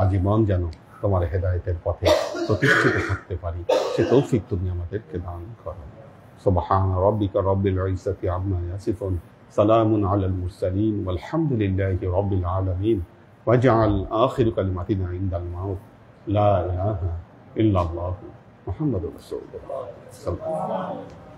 আজীবন যেন তোমার হেদায়েতের পথে প্রতিষ্ঠিত থাকতে পারি, সে তৌফিক তুমি আমাদেরকে দান করো। সুবহান রাব্বিকা রাব্বিল ইজ্জাতি আম্মা ইয়াসিফুন, সালামুন আলাল মুরসালিন, ওয়ালহামদুলিল্লাহি রাব্বিল আলামিন। ওয়াজআল আখির কালিমাতিনা ইনদাল মাউত লা ইলাহা ইল্লাল্লাহু মুহাম্মাদুর রাসূলুল্লাহ সাল্লাল্লাহু আলাইহি ওয়া সাল্লাম।